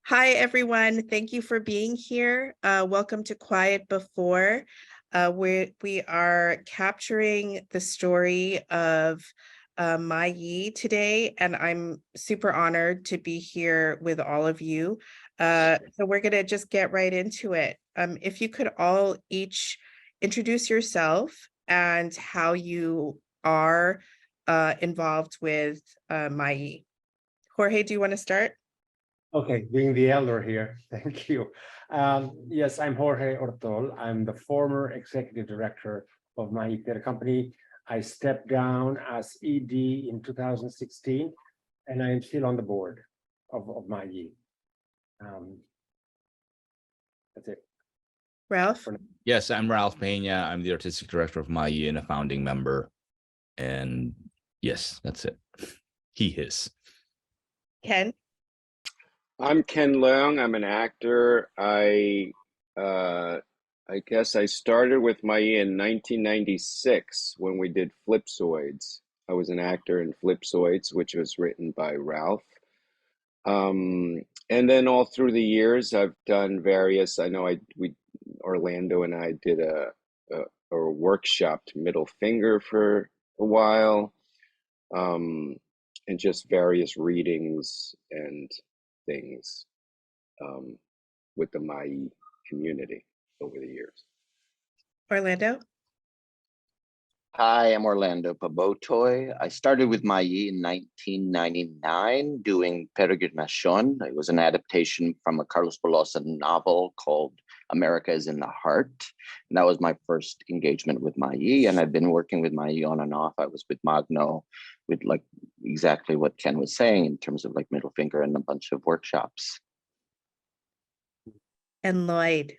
Hi, everyone. Thank you for being here. Welcome to Quiet Before. We are capturing the story of Mai Yi today, and I'm super honored to be here with all of you. So we're going to just get right into it. If you could all each introduce yourself and how you are involved with Mai Yi. Jorge, do you want to start? Okay, being the elder here, thank you. Yes, I'm Jorge Ortoll. I'm the former executive director of my theater company. I stepped down as ED in 2016, and I am still on the board of my That's it. Ralph? Yes, I'm Ralph Pena. I'm the artistic director of Mai and a founding member. And yes, that's it. He, his. Ken? I'm Ken Leung. I'm an actor. I guess I started with Mai in 1996 when we did Flipsoids. I was an actor in Flipsoids, which was written by Ralph. And then all through the years, I've done various. I know Orlando and I did a workshopped Middle Finger for a while, and just various readings and things with the Mai community over the years. Orlando? Hi, I'm Orlando Pabotoy. I started with Mai in 1999 doing Peregrinacion. It was an adaptation from a Carlos Bolosa novel called America is in the Heart. And that was my first engagement with Mai, and I've been working with Mai on and off. I was with Magno with like exactly what Ken was saying in terms of like Middle Finger and a bunch of workshops. And Lloyd?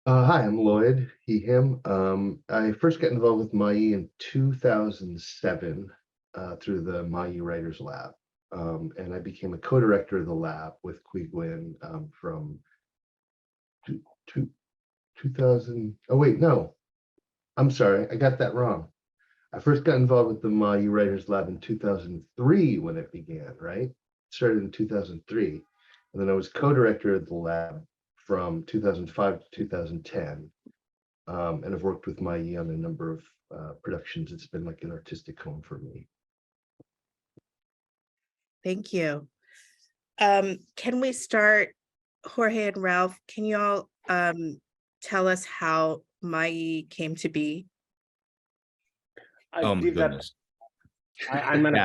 Hi, I'm Lloyd, he, him. I first got involved with Mai in 2007 through the Mai Writers Lab. And I became a co-director of the lab with Quy Nguyen from 2000. Oh, wait, no, I'm sorry, I got that wrong. I first got involved with the Mai Writers Lab in 2003 when it began, right? It started in 2003. And then I was co-director of the lab from 2005 to 2010. And I've worked with Mai on a number of productions. It's been like an artistic home for me. Thank you. Can we start, Jorge and Ralph, can you all tell us how Mai came to be? Oh my goodness. I'm an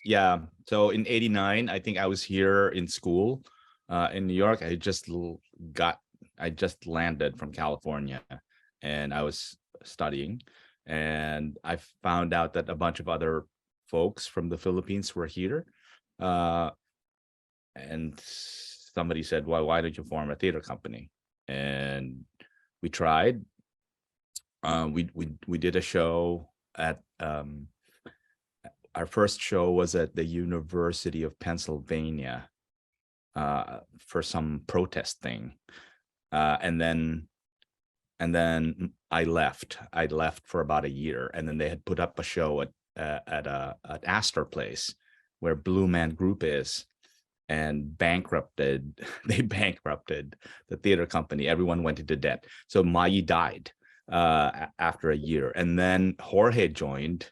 Yeah. So in '89, I think I was here in school in New York. I just landed from California, and I was studying, and I found out that a bunch of other folks from the Philippines were here, and somebody said, why don't you form a theater company? And we tried. We did a show at our first show was at the University of Pennsylvania for some protest thing, and then I left for about a year, and then they had put up a show at Astor Place where Blue Man Group is, and they bankrupted the theater company. Everyone went into debt, so Mai died after a year, and then Jorge joined,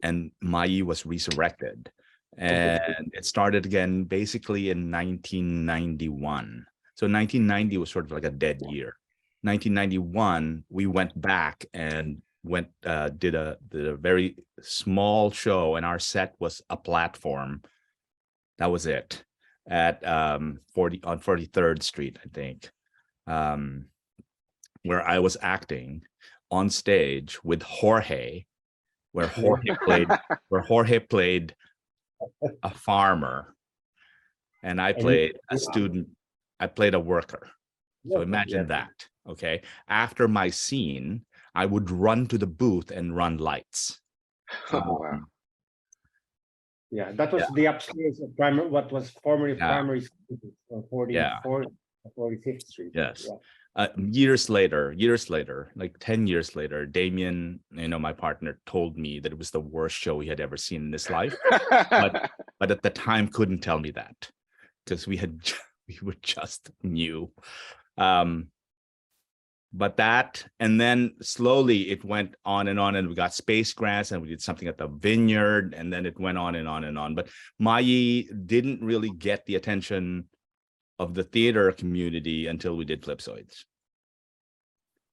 and Mai was resurrected, and it started again basically in 1991. So 1990 was sort of like a dead year. 1991 we went back and did a very small show, and our set was a platform. That was it, at 43rd Street, I think, where I was acting on stage with Jorge, where Jorge played a farmer, and I played a student. I played a worker. So imagine that. Okay. After my scene, I would run to the booth and run lights. Wow. Yeah, that was the upstairs of what was formerly primary school on 44th, 45th Street. Yes. Years later, like 10 years later, Damien, my partner, told me that it was the worst show he had ever seen in his life. but at the time couldn't tell me that because we were just new. But that, and then slowly it went on, and we got space grants, and we did something at the Vineyard, and then it went on and on and on. But Mai didn't really get the attention of the theater community until we did Flipsoids.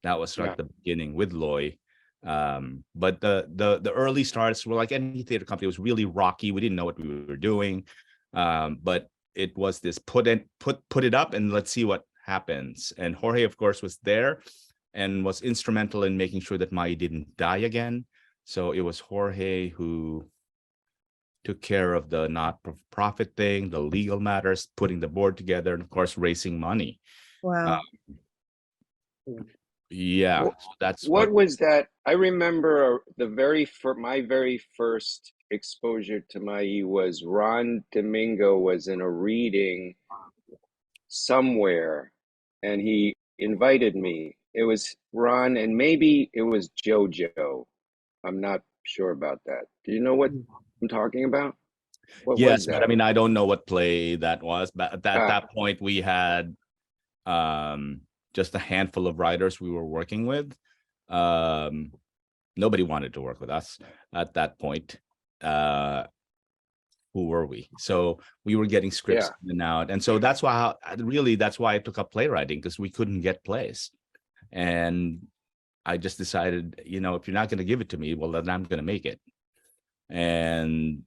That was like the beginning with Lloyd. But the early starts were like any theater company. It was really rocky. We didn't know what we were doing. But it was this put it up and let's see what happens. And Jorge, of course, was there and was instrumental in making sure that Mai didn't die again. So it was Jorge who took care of the not-for-profit thing, the legal matters, putting the board together, and of course, raising money. Wow. Yeah, so that's what was that? I remember my very first exposure to Mai was Ron Domingo was in a reading somewhere, and he invited me. It was Ron, and maybe it was JoJo. I'm not sure about that. Do you know what I'm talking about? What yes, but I mean, I don't know what play that was. But at that point, we had just a handful of writers we were working with. Nobody wanted to work with us at that point. Who were we? So we were getting scripts in and out, and so that's why I took up playwriting, because we couldn't get plays, and I just decided, if you're not going to give it to me, well, then I'm going to make it. And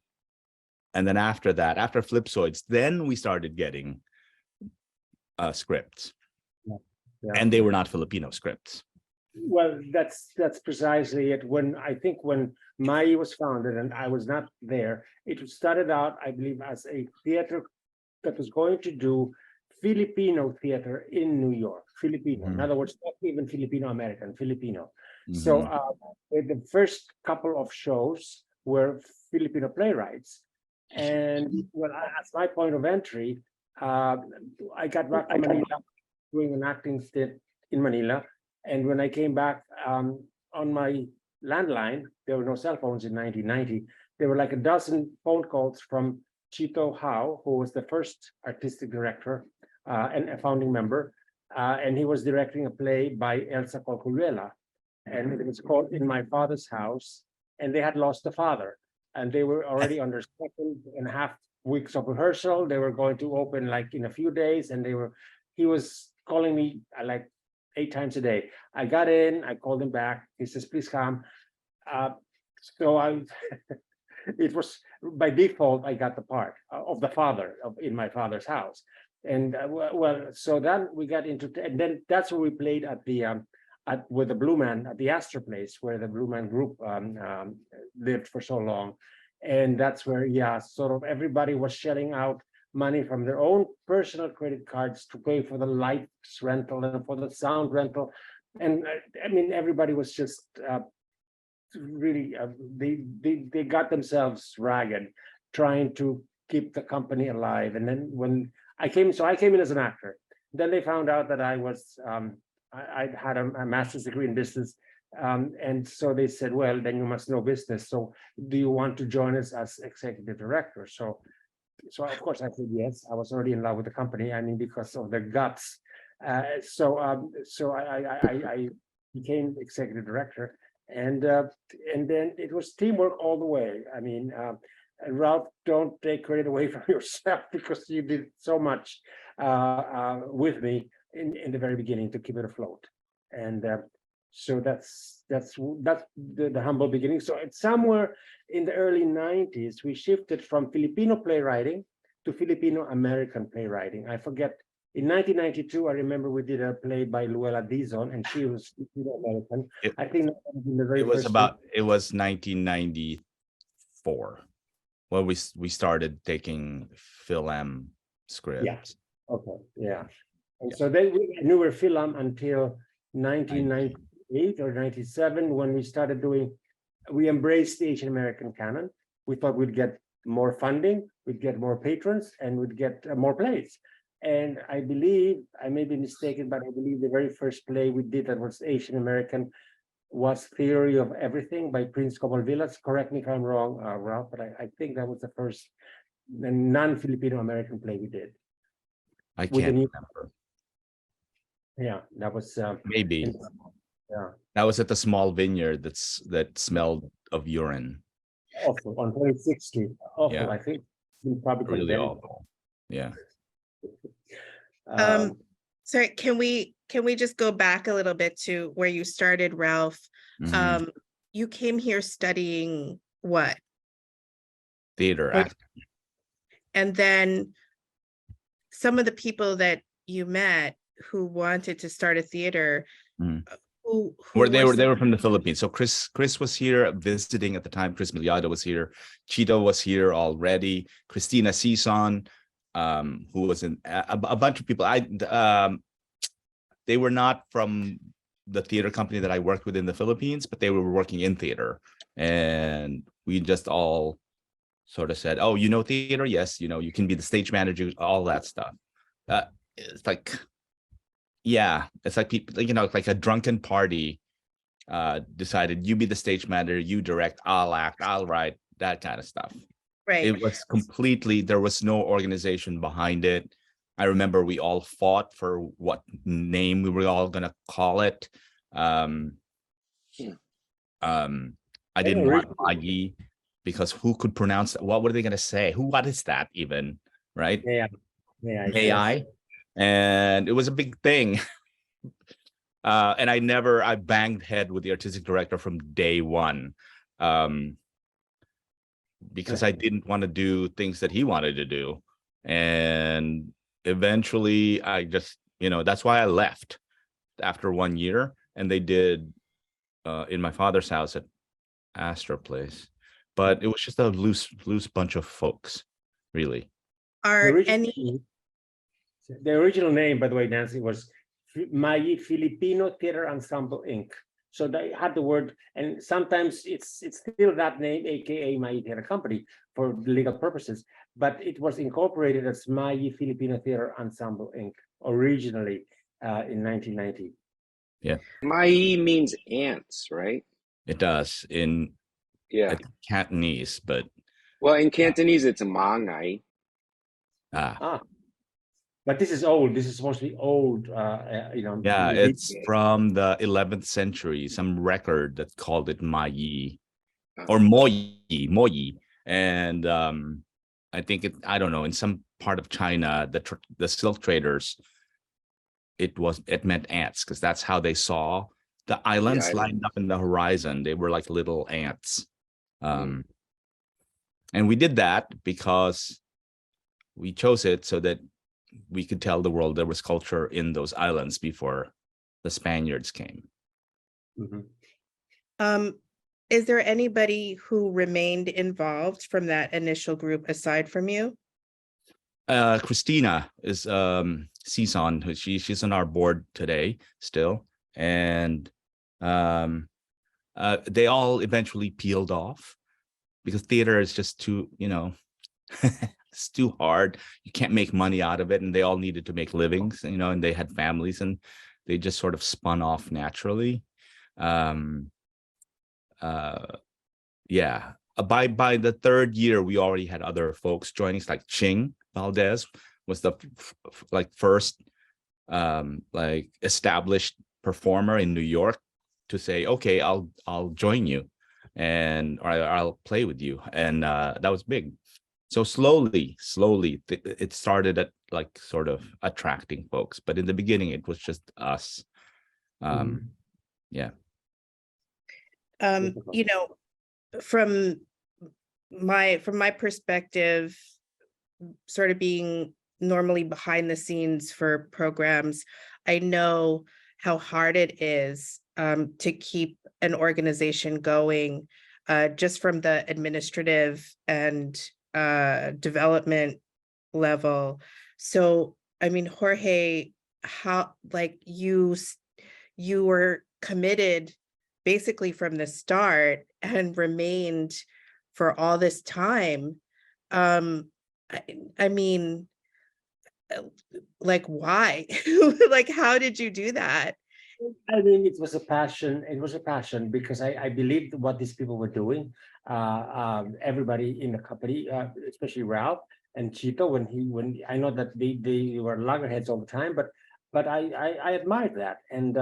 then after that, after Flipsoids, then we started getting scripts, and they were not Filipino scripts. Well, that's precisely it. When Mai was founded, and I was not there, it started out, I believe, as a theater that was going to do Filipino theater in New York. Filipino, in other words, not even Filipino American, Filipino. So the first couple of shows were Filipino playwrights, and as my point of entry, I got back to Manila doing an acting stint in Manila. And when I came back on my landline, there were no cell phones in 1990. There were like a dozen phone calls from Chito Hao, who was the first artistic director and a founding member. And he was directing a play by Elsa Colculuela. And it was called In My Father's House. And they had lost a father. And they were already on their 2.5 weeks of rehearsal. They were going to open like in a few days. And he was calling me like 8 times a day. I got in, I called him back. He says, please come. So it was by default, I got the part of the father In My Father's House. And so then we got into, and then that's where we played at the, with the Blue Man at the Astor Place, where the Blue Man group lived for so long. And that's where, sort of everybody was shelling out money from their own personal credit cards to pay for the lights rental and for the sound rental. And I mean, everybody was just really, they got themselves ragged trying to keep the company alive. And then when I came in as an actor. Then they found out that I was, I had a master's degree in business. And so they said, well, then you must know business. So do you want to join us as executive director? So of course I said yes. I was already in love with the company. I mean, because of the guts. So I became executive director, and then it was teamwork all the way. I mean, Ralph, don't take credit away from yourself, because you did so much with me in the very beginning to keep it afloat. And so that's the humble beginning. So it's somewhere in the early 90s, we shifted from Filipino playwriting to Filipino American playwriting. I forget, in 1992, I remember we did a play by Luella Dizon, and she was Filipino American. I think in the very it was 1994 when we started taking film scripts. Yeah. Okay. Yeah. And so then we were film until 1998 or 97, when we started we embraced the Asian American canon. We thought we'd get more funding, we'd get more patrons, and we'd get more plays. And I believe, I may be mistaken, but I believe the very first play we did that was Asian American was Theory of Everything by Prince Comalvillas. Correct me if I'm wrong, Ralph, but I think that was the first non-Filipino American play we did. I With the can't new, remember. yeah, that was Maybe yeah, that was at the small vineyard that smelled of urine. awful on 26th Street. Awful, Yeah. I think. We probably Really condemned. awful. Yeah. Sorry, can we just go back a little bit to where you started, Ralph? Mhm. You came here studying what? Theater Or- act. And then some of the people that you met who wanted to start a theater, Mhm. who They were were from the Philippines. So Chris was here visiting at the time. Chris Miliado was here. Cheeto was here already. Christina Sison, who was in a bunch of people. They were not from the theater company that I worked with in the Philippines, but they were working in theater, and we just all sort of said, "Oh, you know theater? Yes, you know you can be the stage manager, all that stuff." It's like, yeah, it's like people, you know, like a drunken party. Decided you be the stage manager, you direct, I'll act, I'll write, that kind of stuff. right. It was completely, there was no organization behind it. I remember we all fought for what name we were all gonna call it. I didn't want Maggie because who could pronounce that? What were they gonna say? What is that even? Right? Yeah, May I? And it was a big thing. And I banged head with the artistic director from day one. Because I didn't want to do things that he wanted to do. And eventually I just, you know, that's why I left after 1 year. And they did in my father's house at Astor Place. But it was just a loose bunch of folks, really. Are any The original name, by the way, Nancy, was Mai Filipino Theater Ensemble Inc. So they had the word, and sometimes it's still that name, aka Mai Theater Company, for legal purposes. But it was incorporated as Mai Filipino Theater Ensemble Inc. originally in 1990. Yeah, Mai means ants, right? it does in Yeah. Cantonese, but Well, in Cantonese, it's mangai. But this is old. This is supposed to be old. You know. yeah, it's from the 11th century. Some record that called it Mai or Moi, and I think I don't know, in some part of China, the silk traders, it meant ants because that's how they saw the islands lined up in the horizon. They were like little ants. And we did that because we chose it so that we could tell the world there was culture in those islands before the Spaniards came. is there anybody who remained involved from that initial group aside from you? Christina is Sison, who she's on our board today still, and they all eventually peeled off because theater is just too, you know, it's too hard. You can't make money out of it, and they all needed to make livings, you know, and they had families, and they just sort of spun off naturally. Yeah. By the third year, we already had other folks joining us, like Ching Valdez was the first like established performer in New York to say, okay, I'll join you, and or I'll play with you, and that was big. So slowly it started at like sort of attracting folks, but in the beginning it was just us. Yeah. You know, from my perspective, sort of being normally behind the scenes for programs, I know how hard it is to keep an organization going, just from the administrative and development level. So, I mean, Jorge, how, like, you were committed basically from the start and remained for all this time. I mean, like, why? Like, how did you do that? I mean, it was a passion. It was a passion because I believed what these people were doing. Everybody in the company, especially Ralph and Chito, when I know that they were loggerheads all the time, but I admired that. And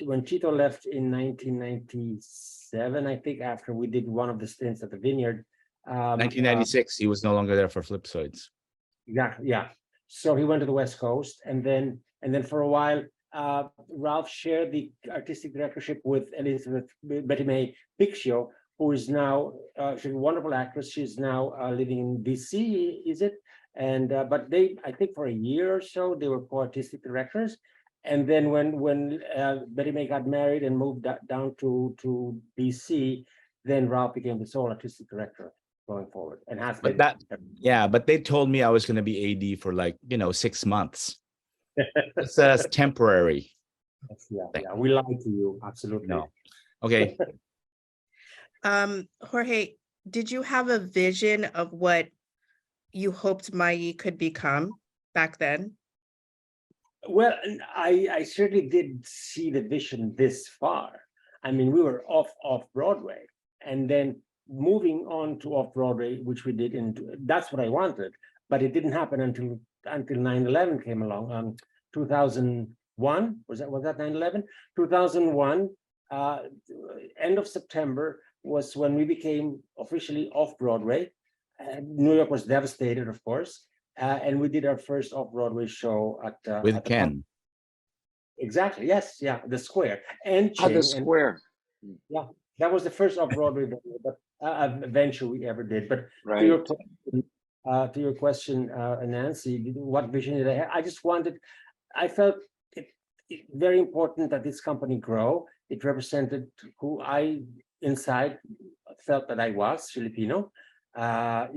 when Chito left in 1997, I think after we did one of the stints at the vineyard, 1996, he was no longer there for Flipsoids. yeah. So he went to the West Coast, and then for a while, Ralph shared the artistic directorship with Elizabeth Betty May Picchio, who is now she's a wonderful actress. She's now living in DC, is it? And but they, I think, for a year or so, they were co-artistic directors. And then when Betty May got married and moved down to DC, then Ralph became the sole artistic director going forward, and has But been. but they told me I was going to be AD for like 6 months. It's temporary. Yeah, we lied to you, absolutely. No. Okay. Jorge, did you have a vision of what you hoped Mai could become back then? Well, I certainly did see the vision this far. I mean, we were off Broadway, and then moving on to off Broadway, which we did that's what I wanted, but it didn't happen until 9/11 came along. 2001 was that 9/11? 2001, end of September was when we became officially off Broadway. New York was devastated, of course. And we did our first off-Broadway show With Ken. Exactly. Yes. Yeah. The Square and Oh, Ching, the Square. yeah, that was the first off-Broadway venture we ever did. But Right. to your question, Nancy, what vision did I have? I felt it very important that this company grow. It represented who I inside felt that I was, Filipino. And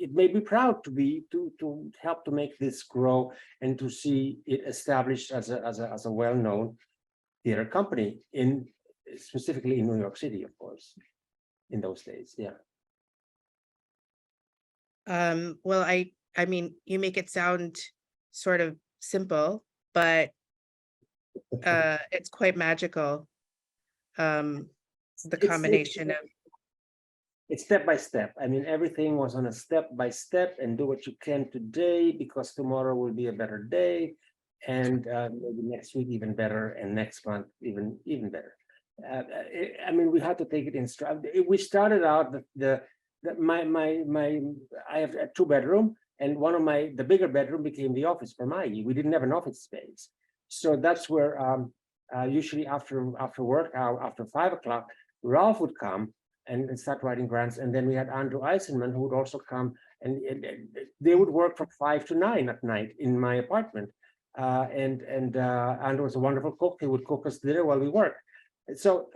it made me proud to help to make this grow and to see it established as a well-known theater company specifically in New York City, of course, in those days. Yeah. Well, I mean, you make it sound sort of simple, but it's quite magical. The combination of it's step by step. I mean, everything was on a step by step, and do what you can today because tomorrow will be a better day, and maybe next week even better, and next month even better. I mean, we had to take it in stride. We started out I have a 2-bedroom, and the bigger bedroom became the office for Mai. We didn't have an office space, so that's where usually after work, after 5 o'clock, Ralph would come and start writing grants. And then we had Andrew Eisenman, who would also come, and they would work from 5 to 9 at night in my apartment. And Andrew was a wonderful cook. He would cook us dinner while we worked. So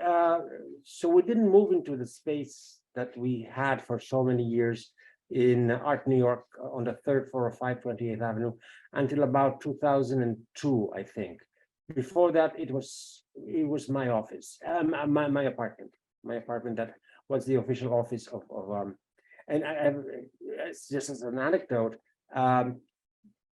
we didn't move into the space that we had for so many years in Art New York on the 3rd floor of 528th Avenue until about 2002, I think. Before that, it was my office, my apartment that was the official office of and just as an anecdote,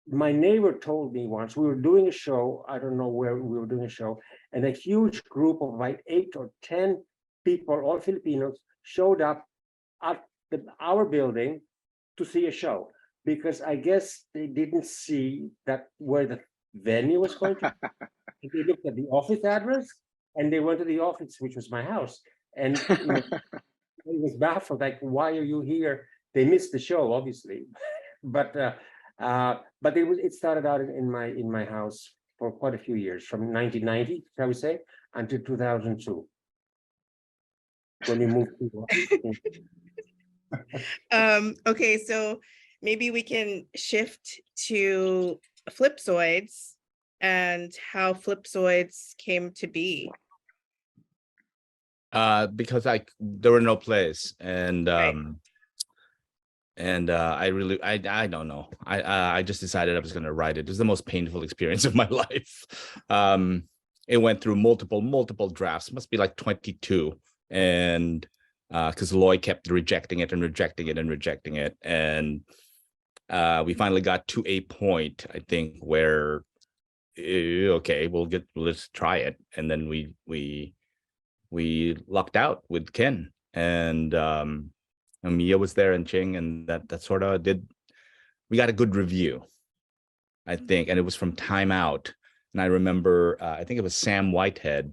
my neighbor told me once we were doing a show, I don't know where we were doing a show, and a huge group of like 8 or 10 people, all Filipinos, showed up at our building to see a show, because I guess they didn't see that where the venue was going to. They looked at the office address and they went to the office, which was my house. And it was baffled, like, why are you here? They missed the show, obviously, but it started out in my house for quite a few years, from 1990, shall we say, until 2002, when we moved to. Okay, so maybe we can shift to Flipsoids and how Flipsoids came to be. Because there were no plays, and Right. I don't know. I just decided I was going to write it. It was the most painful experience of my life. It went through multiple drafts. Must be like 22, and because Lloyd kept rejecting it, and we finally got to a point, I think, where okay, let's try it. And then we lucked out with Ken, and Mia was there, and Ching, and that sort of we got a good review, I think, and it was from Time Out. And I remember, I think it was Sam Whitehead,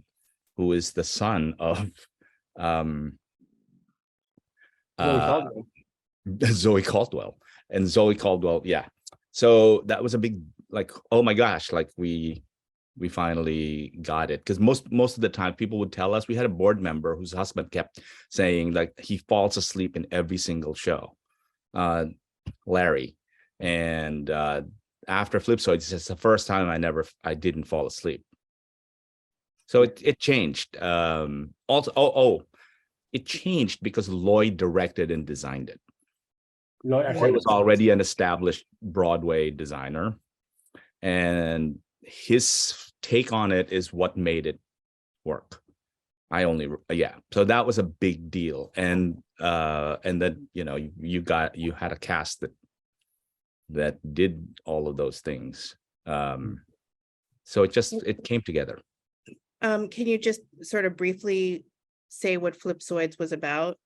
who is the son of Zoe Caldwell. And Zoe Caldwell, yeah. So that was a big, like, oh my gosh, like we finally got it. Because most of the time people would tell us, we had a board member whose husband kept saying, like, he falls asleep in every single show, Larry. And after Flipsoids, it's the first time I didn't fall asleep. So it changed. Also, it changed because Lloyd directed and designed it. Lloyd was already an established Broadway designer, and his take on it is what made it work. So that was a big deal. And then, you know, you had a cast that did all of those things. So it came together. Can you just sort of briefly say what Flipsoids was about?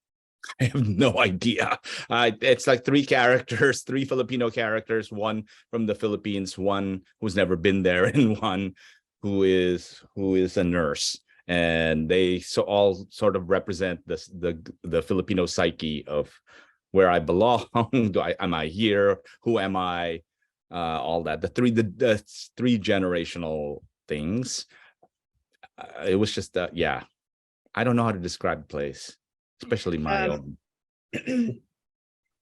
I have no idea. It's like three Filipino characters, one from the Philippines, one who's never been there, and one who is a nurse. And they all sort of represent the Filipino psyche of where I belong. Am I here? Who am I? All that. The three generational things. It was just yeah. I don't know how to describe the place, especially my own.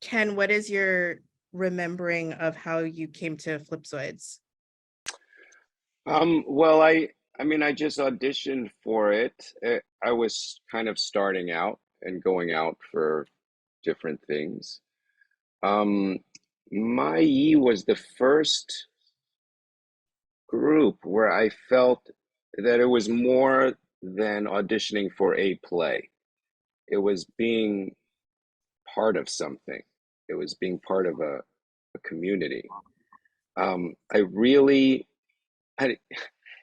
Ken, what is your remembering of how you came to Flipsoids? Well, I mean, I just auditioned for it. I was kind of starting out and going out for different things. My Yi was the first group where I felt that it was more than auditioning for a play. It was being part of something. It was being part of a community. I really,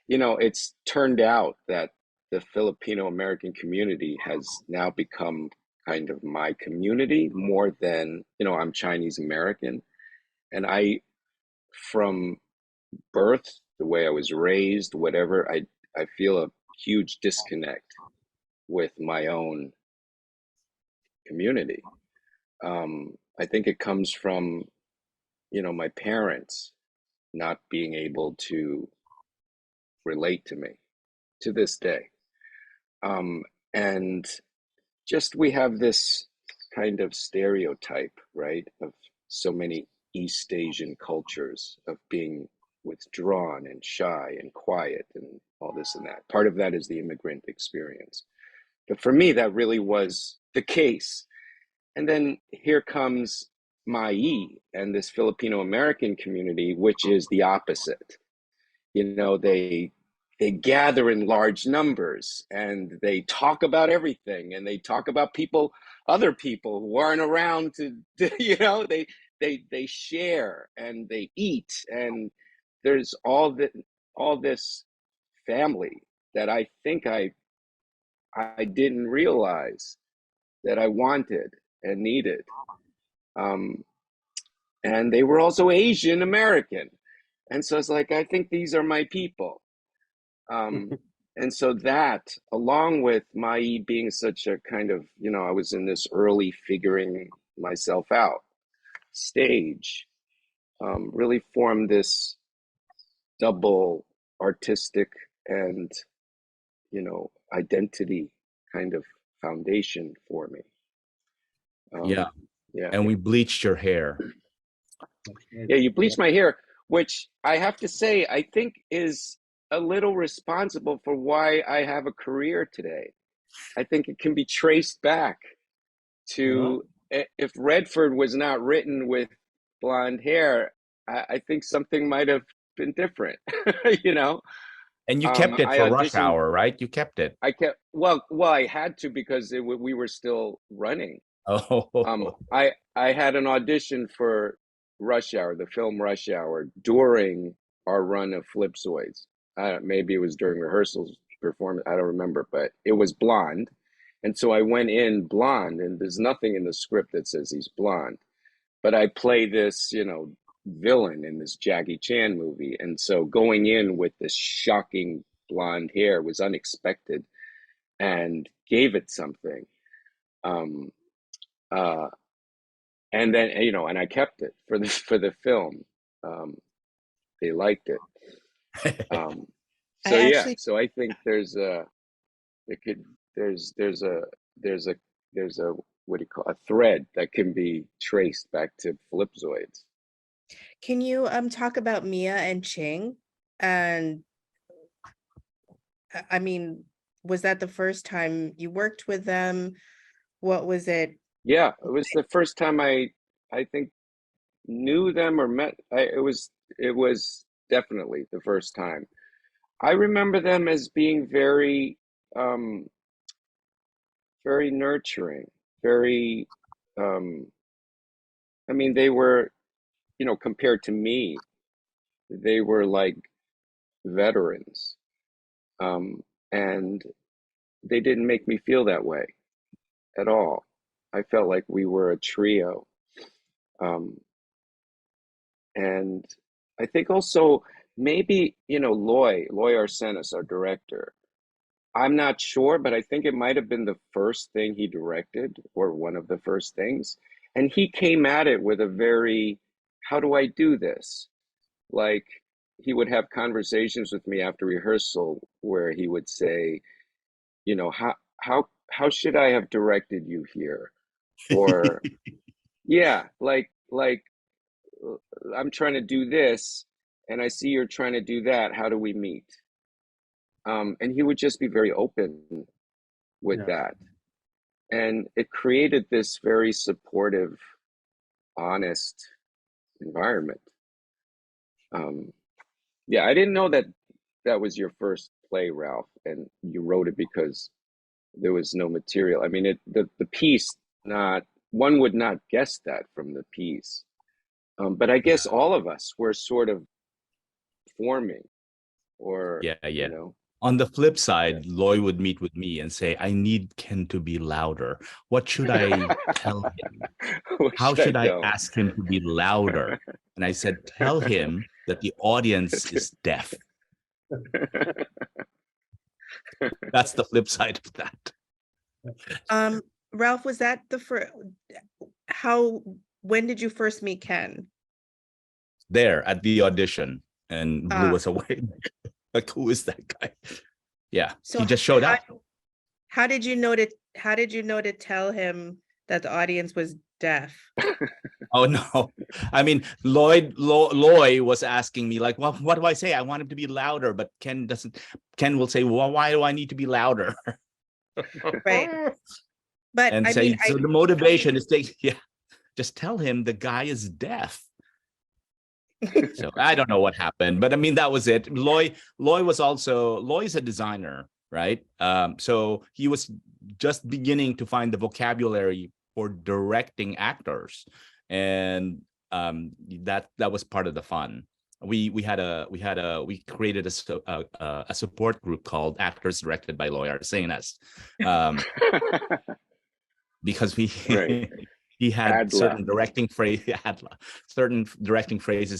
you know, it's turned out that the Filipino American community has now become kind of my community more than, you know, I'm Chinese American. And from birth, the way I was raised, whatever, I feel a huge disconnect with my own community. I think it comes from, you know, my parents not being able to relate to me to this day. And just we have this kind of stereotype, right, of so many East Asian cultures of being withdrawn and shy and quiet and all this and that. Part of that is the immigrant experience. But for me, that really was the case. And then here comes Mai and this Filipino American community, which is the opposite. You know, they gather in large numbers and they talk about everything, and they talk about other people who aren't around to you know, they share and they eat, and there's all this family that I think I didn't realize that I wanted and needed. And they were also Asian American. And so it's like, I think these are my people. And so that, along with Mai being such a kind of, you know, I was in this early figuring myself out stage, really formed this double artistic and, you know, identity kind of foundation for me. Yeah. Yeah. And we bleached your hair. Yeah, you bleached my hair, which I have to say, I think is a little responsible for why I have a career today. I think it can be traced back to if Redford was not written with blonde hair, I think something might have been different, you know? And you kept it for Rush Hour, right? You kept it. I kept, well, I had to because we were still running. Oh, I had an audition for Rush Hour, the film Rush Hour, during our run of Flipsoids. Maybe it was during rehearsals, performance, I don't remember, but it was blonde. And so I went in blonde, and there's nothing in the script that says he's blonde. But I play this, villain in this Jackie Chan movie. And so going in with this shocking blonde hair was unexpected and gave it something. And then, and I kept it for the film. They liked it. So yeah, so I think there's a what do you call, a thread that can be traced back to Flipsoids. Can you talk about Mia and Ching? And I mean, was that the first time you worked with them? What was it? Yeah, it was the first time I think knew them or met. It was definitely the first time. I remember them as being very very nurturing, very I mean, they were, compared to me, they were like veterans. And they didn't make me feel that way at all. I felt like we were a trio. And I think also maybe, Lloyd Arsenis, our director, I'm not sure, but I think it might have been the first thing he directed or one of the first things. And he came at it with a very, how do I do this? Like, he would have conversations with me after rehearsal where he would say, how should I have directed you here? Or yeah, like I'm trying to do this and I see you're trying to do that. How do we meet? And he would just be very open with that. And it created this very supportive, honest environment. Yeah, I didn't know that was your first play, Ralph, and you wrote it because there was no material. I mean, the piece, not one would not guess that from the piece. But I guess all of us were sort of forming, or yeah. On the flip side, Lloyd would meet with me and say, I need Ken to be louder. What should I tell him? How should I ask him to be louder? And I said, tell him that the audience is deaf. That's the flip side of that. Ralph, was that the first, when did you first meet Ken? There at the audition, and blew us away. Like, who is that guy? Yeah, so he just showed up. How did you know to tell him that the audience was deaf? Oh no, I mean, Lloyd was asking me like, well, what do I say? I want him to be louder, but Ken will say, well, why do I need to be louder? Right. But and so the motivation is just tell him the guy is deaf. So I don't know what happened, but I mean, that was it. Lloyd is a designer, right? So he was just beginning to find the vocabulary for directing actors, and that was part of the fun. We created a support group called Actors Directed by Lloyd Arsenis, because right. He had certain directing phrases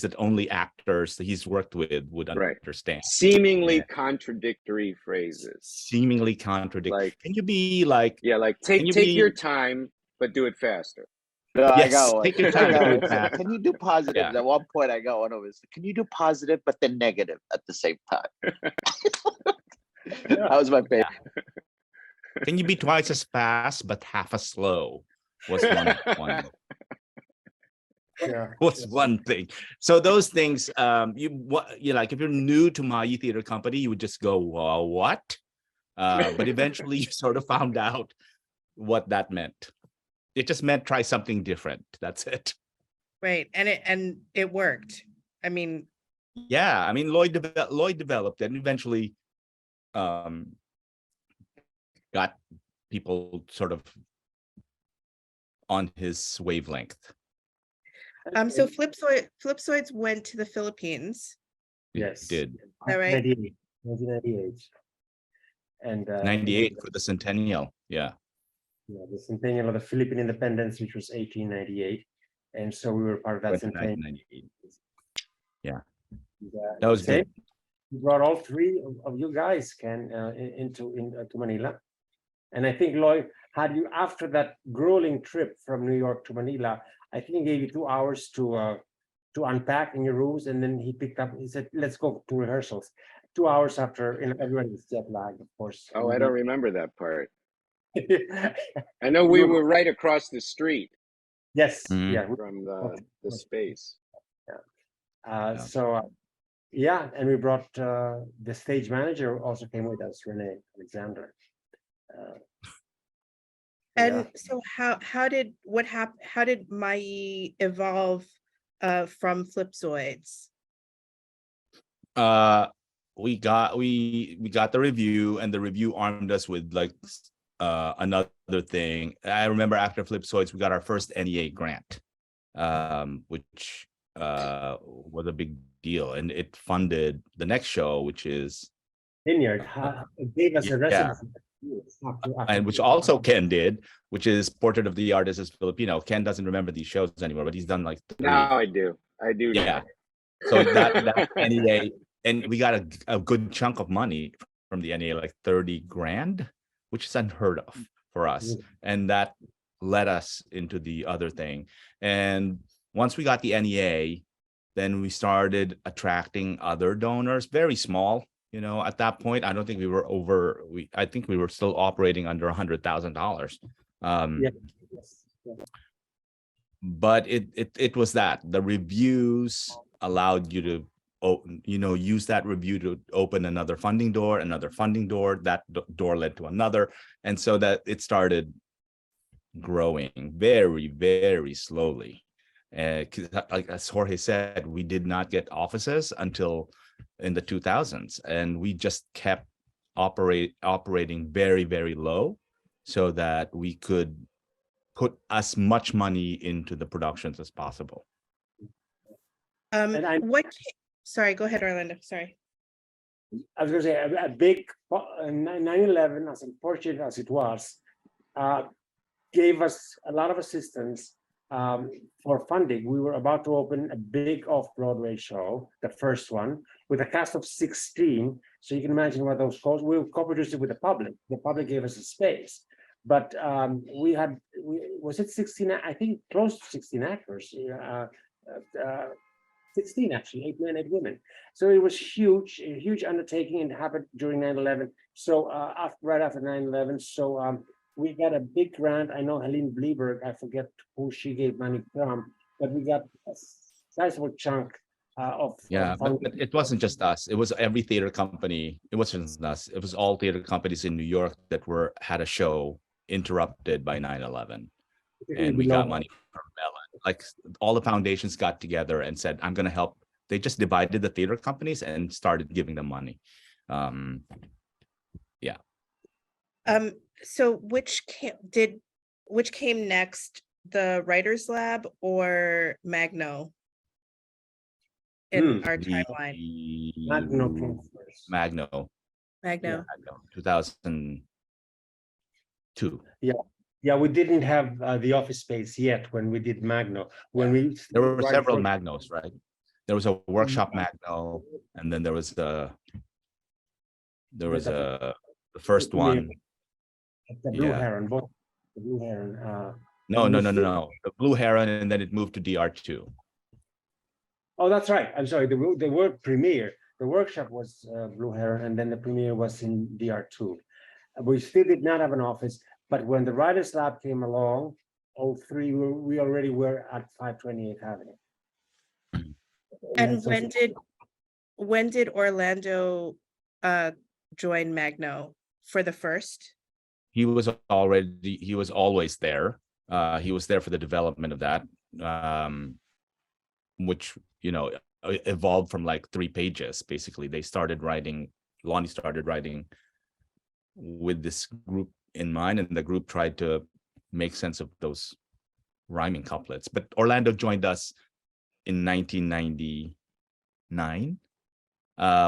that only actors that he's worked with would understand. Seemingly contradictory phrases. Seemingly contradictory. Like, can you be like? Yeah, like take your time, but do it faster. No, yes, I got one. Take your time. Can you do positive? Yeah. At one point, I got one of his. Can you do positive but then negative at the same time? That was my favorite. Yeah. Can you be twice as fast but half as slow? Was one thing. So those things, you like, if you're new to Mayi Theater Company, you would just go, well, what? But eventually you sort of found out what that meant. It just meant try something different. That's it. Right, and it worked. I mean, yeah. I mean, Lloyd developed and eventually got people sort of on his wavelength. So Flipsoids went to the Philippines. Yes. Did that right? 1998. And 98 for the centennial. Yeah. yeah, the centennial of the Philippine independence, which was 1898. And so we were part of that Went to centennial. 1998. Yeah. And, That was same, good. we brought all three of you guys into to Manila. And I think Lloyd had you after that grueling trip from New York to Manila. I think he gave you 2 hours to unpack in your rooms, and then he picked up. He said, "Let's go to rehearsals." 2 hours after, everyone was jet lagged, of course. Oh, I don't remember that part. remember. I know we were right across the street Yes, Mhm. yeah. from the space. Yeah. So yeah, and we brought the stage manager also came with us, Renee Alexander. And Yeah. so how did Mai evolve from Flipsoids? We got the review, and the review armed us with like another thing. I remember after Flipsoids, we got our first NEA grant, which was a big deal, and it funded the next show, which is Vineyard gave us a yeah. residency. And which also Ken did, which is Portrait of the Artist is Filipino. Ken doesn't remember these shows anymore, but he's done like 3. Now I do. Yeah. So that NEA, and we got a good chunk of money from the NEA, like 30 grand, which is unheard of for us. And that led us into the other thing. And once we got the NEA, then we started attracting other donors, very small. You know, at that point, I don't think we were I think we were still operating under $100,000. But it was that the reviews allowed you to use that review to open another funding door. That door led to another, and so that it started growing very, very slowly. Like as Jorge said, we did not get offices until in the 2000s, and we just kept operating very, very low so that we could put as much money into the productions as possible. Sorry, go ahead, Orlando. Sorry. I was going to say a big 9/11, as unfortunate as it was, gave us a lot of assistance for funding. We were about to open a big off-Broadway show, the first one, with a cast of 16. So you can imagine what those costs. We co-produced it with the public. The public gave us a space. But was it 16? I think close to 16 actors. 16 actually, 8 men, 8 women. So it was a huge undertaking, and happened during 9/11. So right after 9/11, so we got a big grant. I know Helene Bleberg, I forget who she gave money from, but we got a sizable chunk of but it wasn't just us. It was every theater company. It wasn't just us. It was all theater companies in New York that had a show interrupted by 9/11, and we got money from Mellon. Like all the foundations got together and said, "I'm going to help." They just divided the theater companies and started giving them money. Yeah. So which came next, the Writers Lab or Magno in our timeline? Magno came first. Magno. 2002. Yeah, we didn't have the office space yet when we did Magno. There were several Magnos, right? There was a workshop Magno, and then there was the first one. The Blue Heron, both the Blue Heron. No. The Blue Heron, and then it moved to DR2. Oh, that's right. I'm sorry. The word premiere. The workshop was Blue Heron, and then the premiere was in DR2. We still did not have an office, but when the Writers Lab came along, 03, we already were at 528th Avenue. And when did Orlando join Magno for the first? He was always there. He was there for the development of that, which evolved from like 3 pages. Basically, Lonnie started writing with this group in mind, and the group tried to make sense of those rhyming couplets. But Orlando joined us in 1999.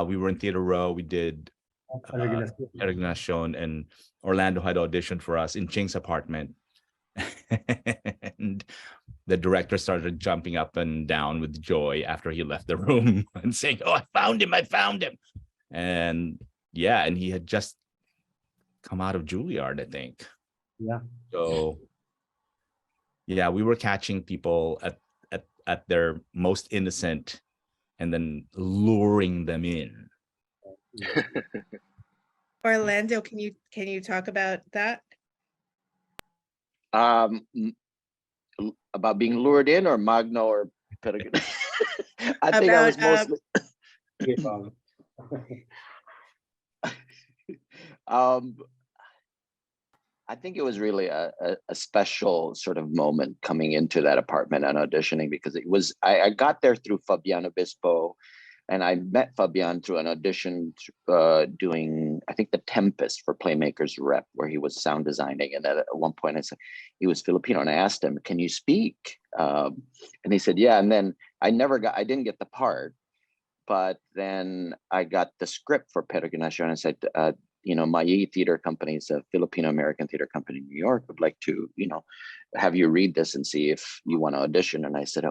We were in Theater Row. We did Peregrinacion, and Orlando had auditioned for us in Ching's apartment. And the director started jumping up and down with joy after he left the room and saying, "Oh, I found him. I found him." And yeah, and he had just come out of Juilliard, I think. Yeah. So yeah, we were catching people at their most innocent and then luring them in. Orlando, can you talk about that? About being lured in, or Magno, or Peregrine? I think I was About, mostly I think it was really a special sort of moment coming into that apartment and auditioning, because it was, I got there through Fabian Obispo, and I met Fabian through an audition doing, I think, The Tempest for Playmakers Rep, where he was sound designing. And at one point I said, he was Filipino, and I asked him, "Can you speak?" And he said, "Yeah." And then I didn't get the part, but then I got the script for Peregrinacion and said, Mayi Theater Company is a Filipino-American theater company in New York, would like to, have you read this and see if you want to audition. And I said,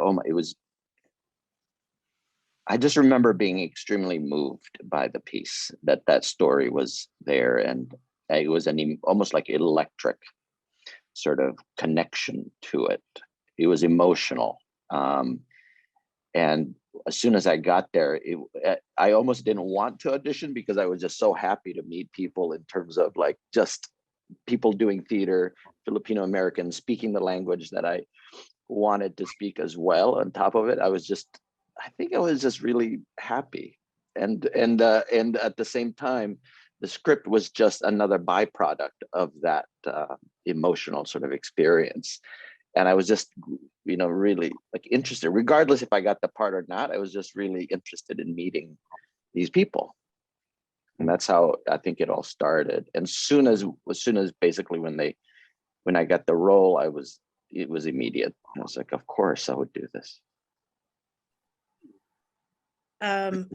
I just remember being extremely moved by the piece, that story was there. And it was almost like electric sort of connection to it. It was emotional. And as soon as I got there, I almost didn't want to audition, because I was just so happy to meet people, in terms of like just people doing theater, Filipino Americans, speaking the language that I wanted to speak as well. On top of it, I think I was just really happy. And at the same time, the script was just another byproduct of that emotional sort of experience. And I was just, really like interested, regardless if I got the part or not. I was just really interested in meeting these people. And that's how I think it all started. And as soon as basically when I got the role, it was immediate. I was like, of course I would do this. I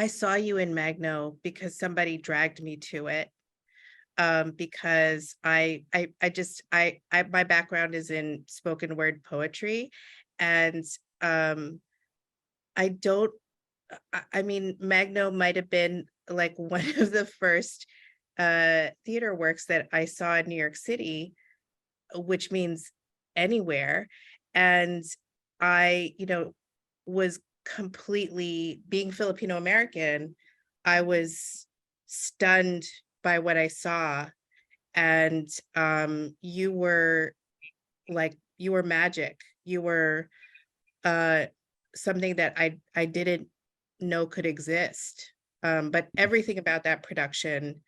saw you in Magno because somebody dragged me to it. Because my background is in spoken word poetry, and Magno might have been like one of the first theater works that I saw in New York City, which means anywhere. And I, was completely, being Filipino American, I was stunned by what I saw. And you were magic. You were something that I didn't know could exist. But everything about that production,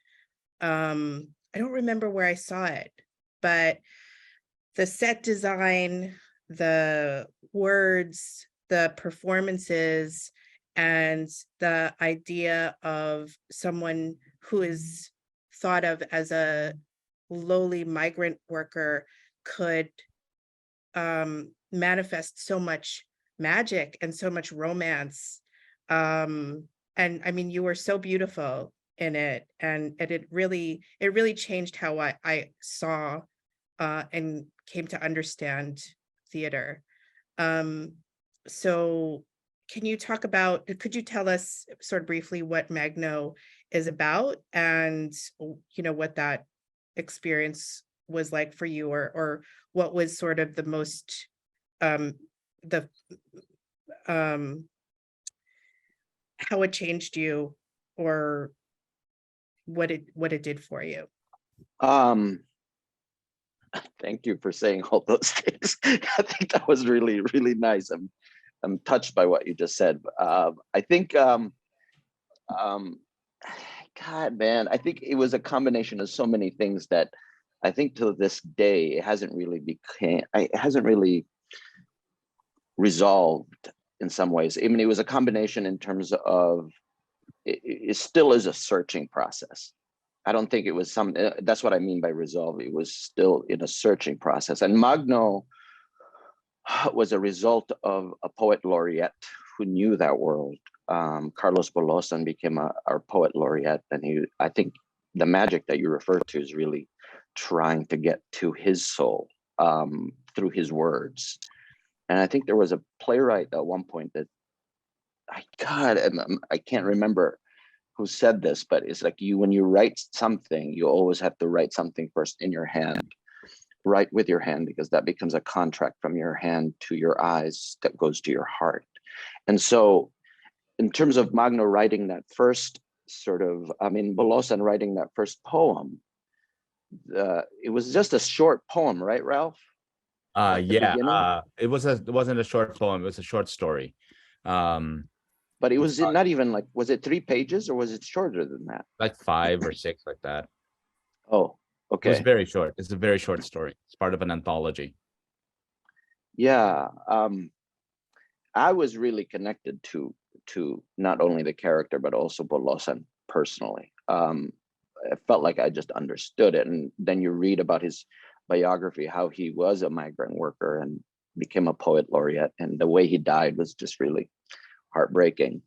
I don't remember where I saw it, but the set design, the words, the performances, and the idea of someone who is thought of as a lowly migrant worker could manifest so much magic and so much romance. And I mean, you were so beautiful in it, and it really changed how I saw and came to understand theater. So could you tell us sort of briefly what Magno is about, and what that experience was like for you, or what was sort of the most how it changed you, or what it did for you? Thank you for saying all those things. I think that was really, really nice. I'm touched by what you just said. I think, God, man, I think it was a combination of so many things that I think to this day it hasn't really resolved in some ways. I mean, it was a combination in terms of it still is a searching process. I don't think it was that's what I mean by resolve. It was still in a searching process. And Magno was a result of a poet laureate who knew that world. Carlos Bolosan became our poet laureate, and I think the magic that you refer to is really trying to get to his soul through his words. And I think there was a playwright at one point that I can't remember who said this, but it's like when you write something, you always have to write something first in your hand. Write with your hand, because that becomes a contract from your hand to your eyes that goes to your heart. And so in terms of Magno writing that first Bolosan writing that first poem, it was just a short poem, right, Ralph? It wasn't a short poem, it was a short story. But it was not even like, was it 3 pages or was it shorter than that? Like 5 or 6, like that. Oh, okay. It was very short. It's a very short story. It's part of an anthology. Yeah. I was really connected to not only the character, but also Bolosan personally. I felt like I just understood it. And then you read about his biography, how he was a migrant worker and became a poet laureate. And the way he died was just really heartbreaking.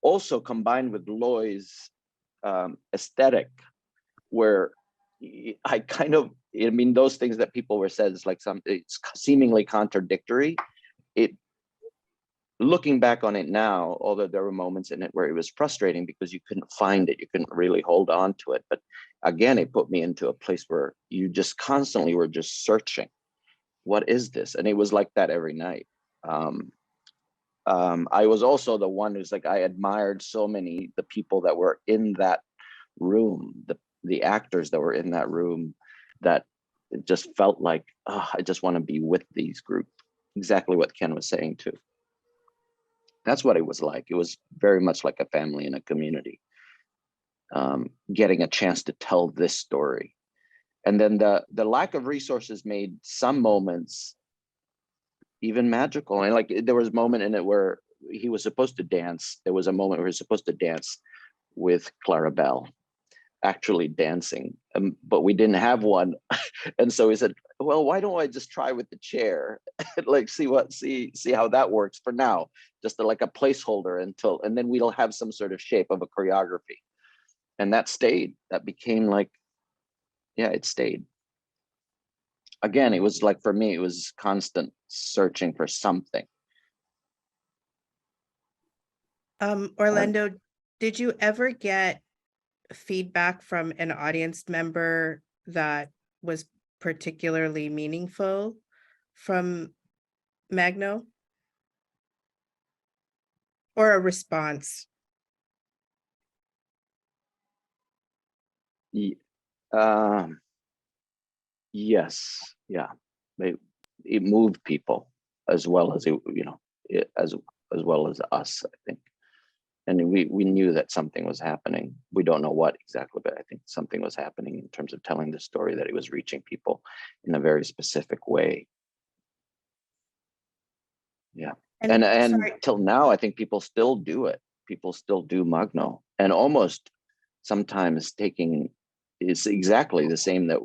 Also combined with Lloyd's aesthetic, where those things that people were said, it's seemingly contradictory. Looking back on it now, although there were moments in it where it was frustrating because you couldn't find it, you couldn't really hold on to it. But again, it put me into a place where you just constantly were just searching, what is this? And it was like that every night. I was also the one who's like, I admired the people that were in that room, the actors that were in that room, that it just felt like, I just want to be with these group. Exactly what Ken was saying too. That's what it was like. It was very much like a family and a community, getting a chance to tell this story. And then the lack of resources made some moments even magical. And like there was a moment in it where he was supposed to dance. There was a moment where he was supposed to dance with Clarabelle, actually dancing, but we didn't have one. And so he said, well, why don't I just try with the chair? Like see how that works for now, just like a placeholder and then we'll have some sort of shape of a choreography. And that became like, yeah, it stayed. Again, it was like, for me, it was constant searching for something. Orlando, did you ever get feedback from an audience member that was particularly meaningful from Magno? Or a response? Yes, yeah. It moved people as well as as well as us, I think. And we knew that something was happening. We don't know what exactly, but I think something was happening in terms of telling the story, that it was reaching people in a very specific way. Yeah. And till now, I think people still do it. People still do Magno, and almost sometimes it's exactly the same that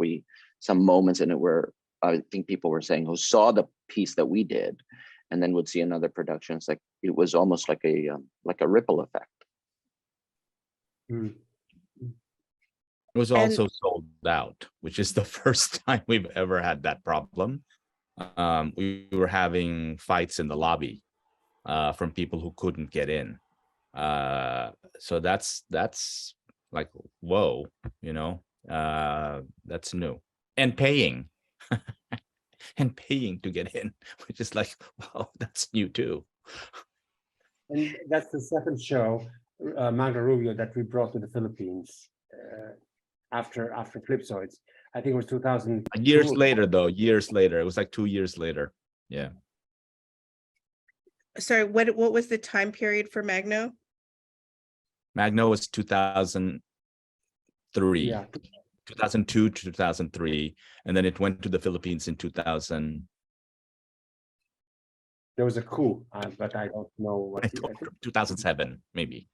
some moments in it where I think people were saying who saw the piece that we did and then would see another production. It's like, it was almost like a ripple effect. Mm. It was also sold out, which is the first time we've ever had that problem. We were having fights in the lobby from people who couldn't get in. So that's like, whoa, that's new. And paying. And paying to get in, which is like, wow, that's new too. And that's the second show, Magno Rubio, that we brought to the Philippines after Flipsoids. I think it was 2000. Years later. It was like 2 years later. Yeah. Sorry, what was the time period for Magno? Magno was 2003. Yeah. 2002 to 2003, and then it went to the Philippines in 2000. There was a coup, but I don't know what. 2007, maybe.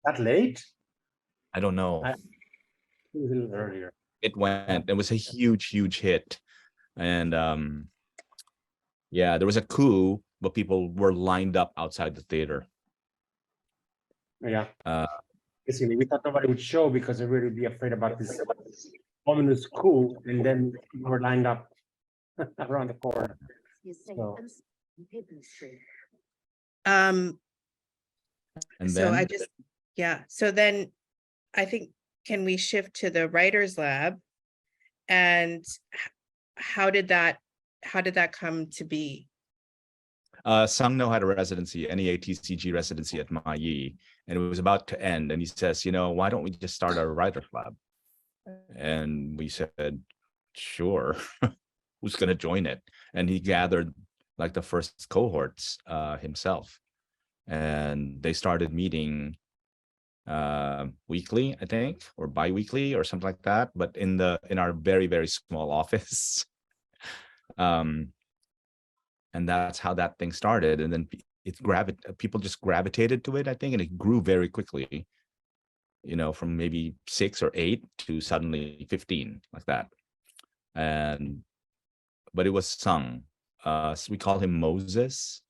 That late? I don't know. It was a little earlier. It went. It was a huge hit, and Yeah, there was a coup, but people were lined up outside the theater. Yeah. Uh, Basically, we thought nobody would show because they really be afraid about this ominous coup, and then we were lined up around the corner. So, Um, and so then I just, yeah, so then I think, can we shift to the writer's lab? And how did that come to be? Sung-no had a residency, NEATCG residency at MyE, and it was about to end. And he says, why don't we just start a writer's lab? And we said, sure. Who's going to join it? And he gathered like the first cohorts himself. And they started meeting weekly, I think, or bi-weekly or something like that, but in our very, very small office. And that's how that thing started. And then people just gravitated to it, I think, and it grew very quickly, from maybe 6 or 8 to suddenly 15, like that. But it was Sung. So we call him Moses.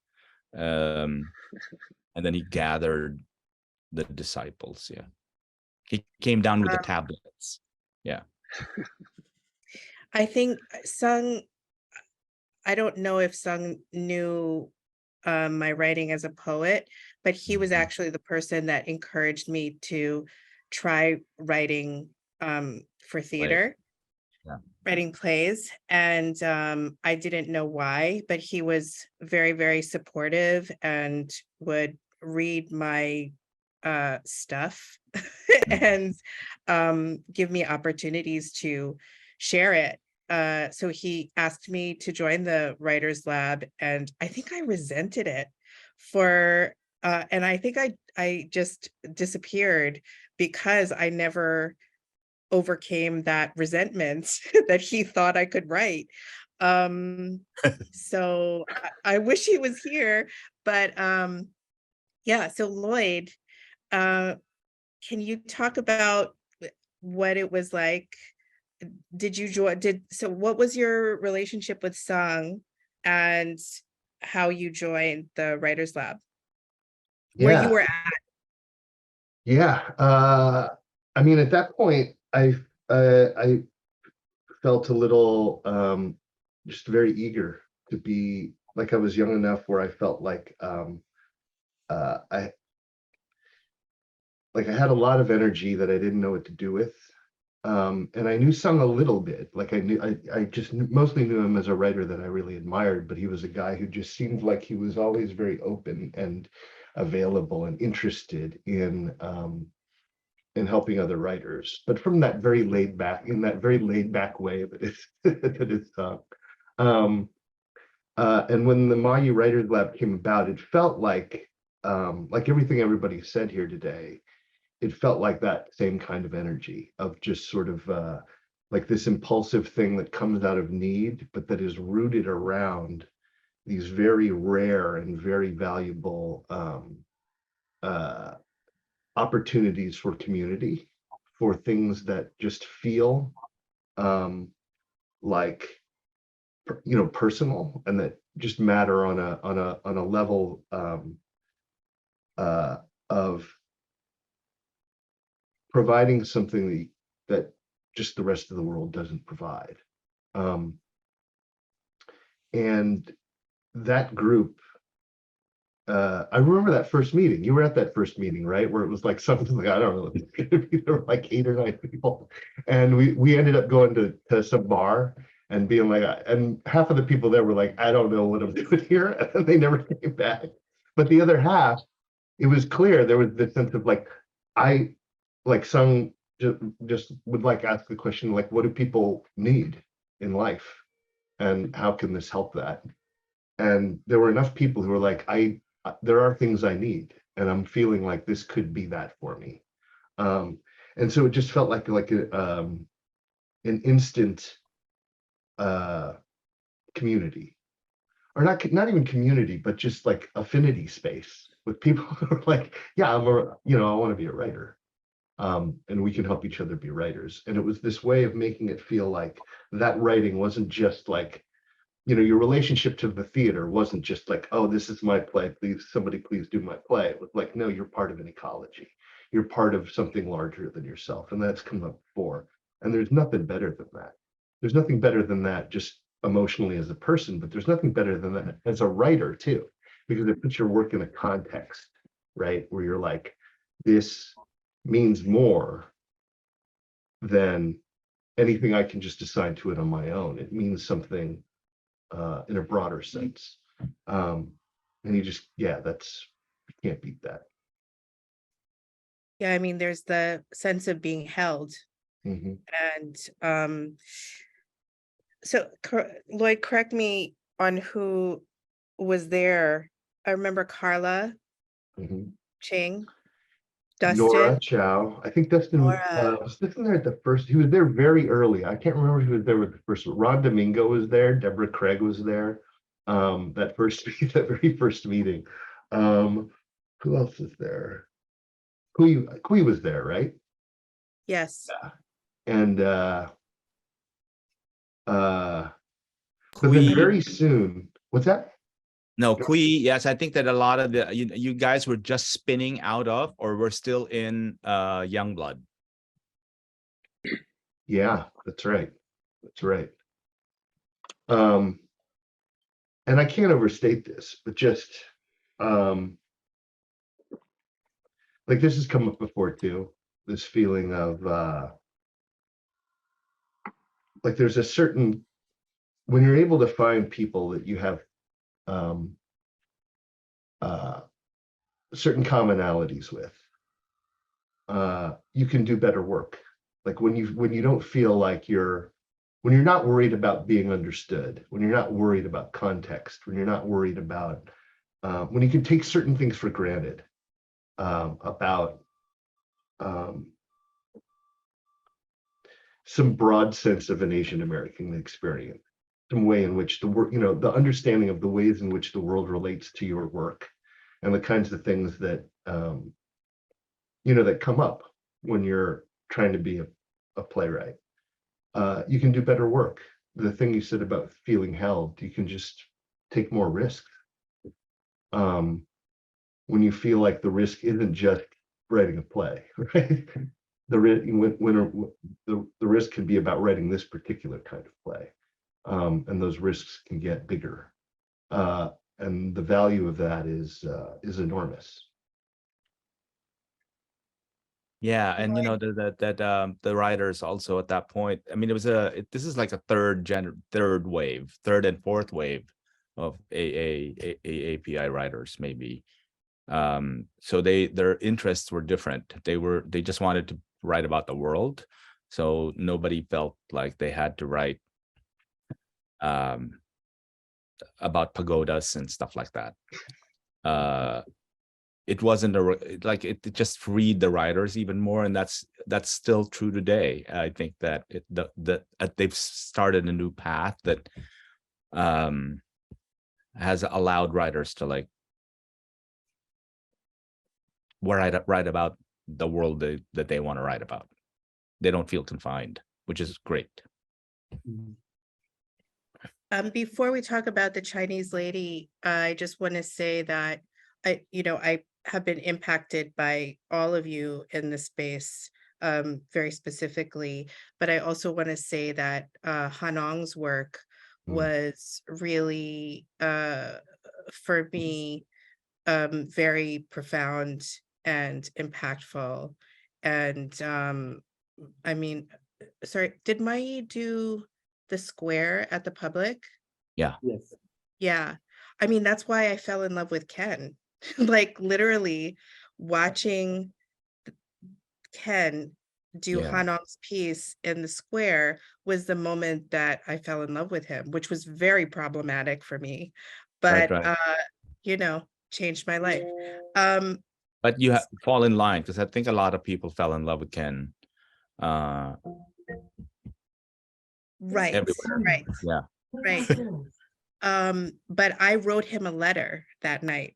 And then he gathered the disciples. Yeah. He came down with the tablets. Yeah. I think Sung, I don't know if Sung knew my writing as a poet, but he was actually the person that encouraged me to try writing for theater, writing plays. And I didn't know why, but he was very, very supportive and would read my stuff and give me opportunities to share it. So he asked me to join the writers lab, and I think I resented it and I think I just disappeared because I never overcame that resentment that he thought I could write. So I wish he was here, but yeah, so Lloyd, can you talk about what it was like? Did you join? So what was your relationship with Sung, and how you joined the Writers Lab? Where you Yeah, were at? yeah. I mean, at that point, I felt a little just very eager to be like I was young enough where I felt like I had a lot of energy that I didn't know what to do with. And I knew Sung a little bit. Like I just mostly knew him as a writer that I really admired, but he was a guy who just seemed like he was always very open and available and interested in helping other writers, but from that very laid back, way that is that is and when the Mayu Writers Lab came about, it felt like everything everybody said here today, it felt like that same kind of energy of just sort of like this impulsive thing that comes out of need, but that is rooted around these very rare and very valuable opportunities for community, for things that just feel like personal, and that just matter on a level of providing something that just the rest of the world doesn't provide. And that group, I remember that first meeting. You were at that first meeting, right? Where it was like something like, I don't know, there were like 8 or 9 people. And we ended up going to some bar and being like, and half of the people there were like, I don't know what I'm doing here. And they never came back. But the other half, it was clear there was this sense of like, Sung just would like ask the question, like, what do people need in life? And how can this help that? And there were enough people who were like, there are things I need, and I'm feeling like this could be that for me. And so it just felt like an instant community, or not even community, but just like affinity space with people who are like, yeah, I want to be a writer. And we can help each other be writers. And it was this way of making it feel like that writing wasn't just like you know, your relationship to the theater wasn't just like, oh, this is my play, please, somebody please do my play. It was like, no, you're part of an ecology. You're part of something larger than yourself. And that's come up before. And there's nothing better than that. There's nothing better than that just emotionally as a person, but there's nothing better than that as a writer too, because it puts your work in a context, right? Where you're like, this means more than anything I can just assign to it on my own. It means something in a broader sense. And you just, yeah, that's, you can't beat that. Yeah, I mean, there's the sense of being held. Mhm. And so Lloyd, correct me on who was there. I remember Carla Mhm. Ching, Nora Dustin, Chow. I think Dustin Nora. was Dustin there at the first. He was there very early. I can't remember who was there with the first. Ron Domingo was there. Deborah Craig was there. That first, that very first meeting. Who else was there? Kui was there, right? Yes. And but then Kui, very soon, what's that? no, Kui, yes, I think that a lot of the you guys were just spinning out of, or were still in Youngblood. Yeah, that's right. That's right. And I can't overstate this, but just like this has come up before too, this feeling of like there's a certain, when you're able to find people that you have certain commonalities with, you can do better work. Like when you don't feel like when you're not worried about being understood, when you're not worried about context, when you're not worried about when you can take certain things for granted, about some broad sense of an Asian American experience, some way in which the work, you know, the understanding of the ways in which the world relates to your work, and the kinds of things that you know, that come up when you're trying to be a playwright. You can do better work. The thing you said about feeling held, you can just take more risks. When you feel like the risk isn't just writing a play, right? The risk can be about writing this particular kind of play, and those risks can get bigger, and the value of that is enormous. Yeah, and you know that the writers also at that point. I mean, this is like a third wave, third and fourth wave of API writers maybe. So their interests were different. They just wanted to write about the world, so nobody felt like they had to write about pagodas and stuff like that. It wasn't like it just freed the writers even more, and that's still true today. I think that they've started a new path that has allowed writers to like write about the world that they want to write about. They don't feel confined, which is great. Before we talk about the Chinese lady, I just want to say that I have been impacted by all of you in this space, very specifically, but I also want to say that Hanong's work was really, for me, very profound and impactful. And I mean, sorry, did Mai do the square at the public? Yeah. Yes. Yeah. I mean, that's why I fell in love with Ken. Like literally watching Ken do Yeah. Hanong's piece in the square was the moment that I fell in love with him, which was very problematic for me. But Right. you know, changed my life. But you fall in line, because I think a lot of people fell in love with Ken. Right, Everywhere. right, Yeah. right. But I wrote him a letter that night.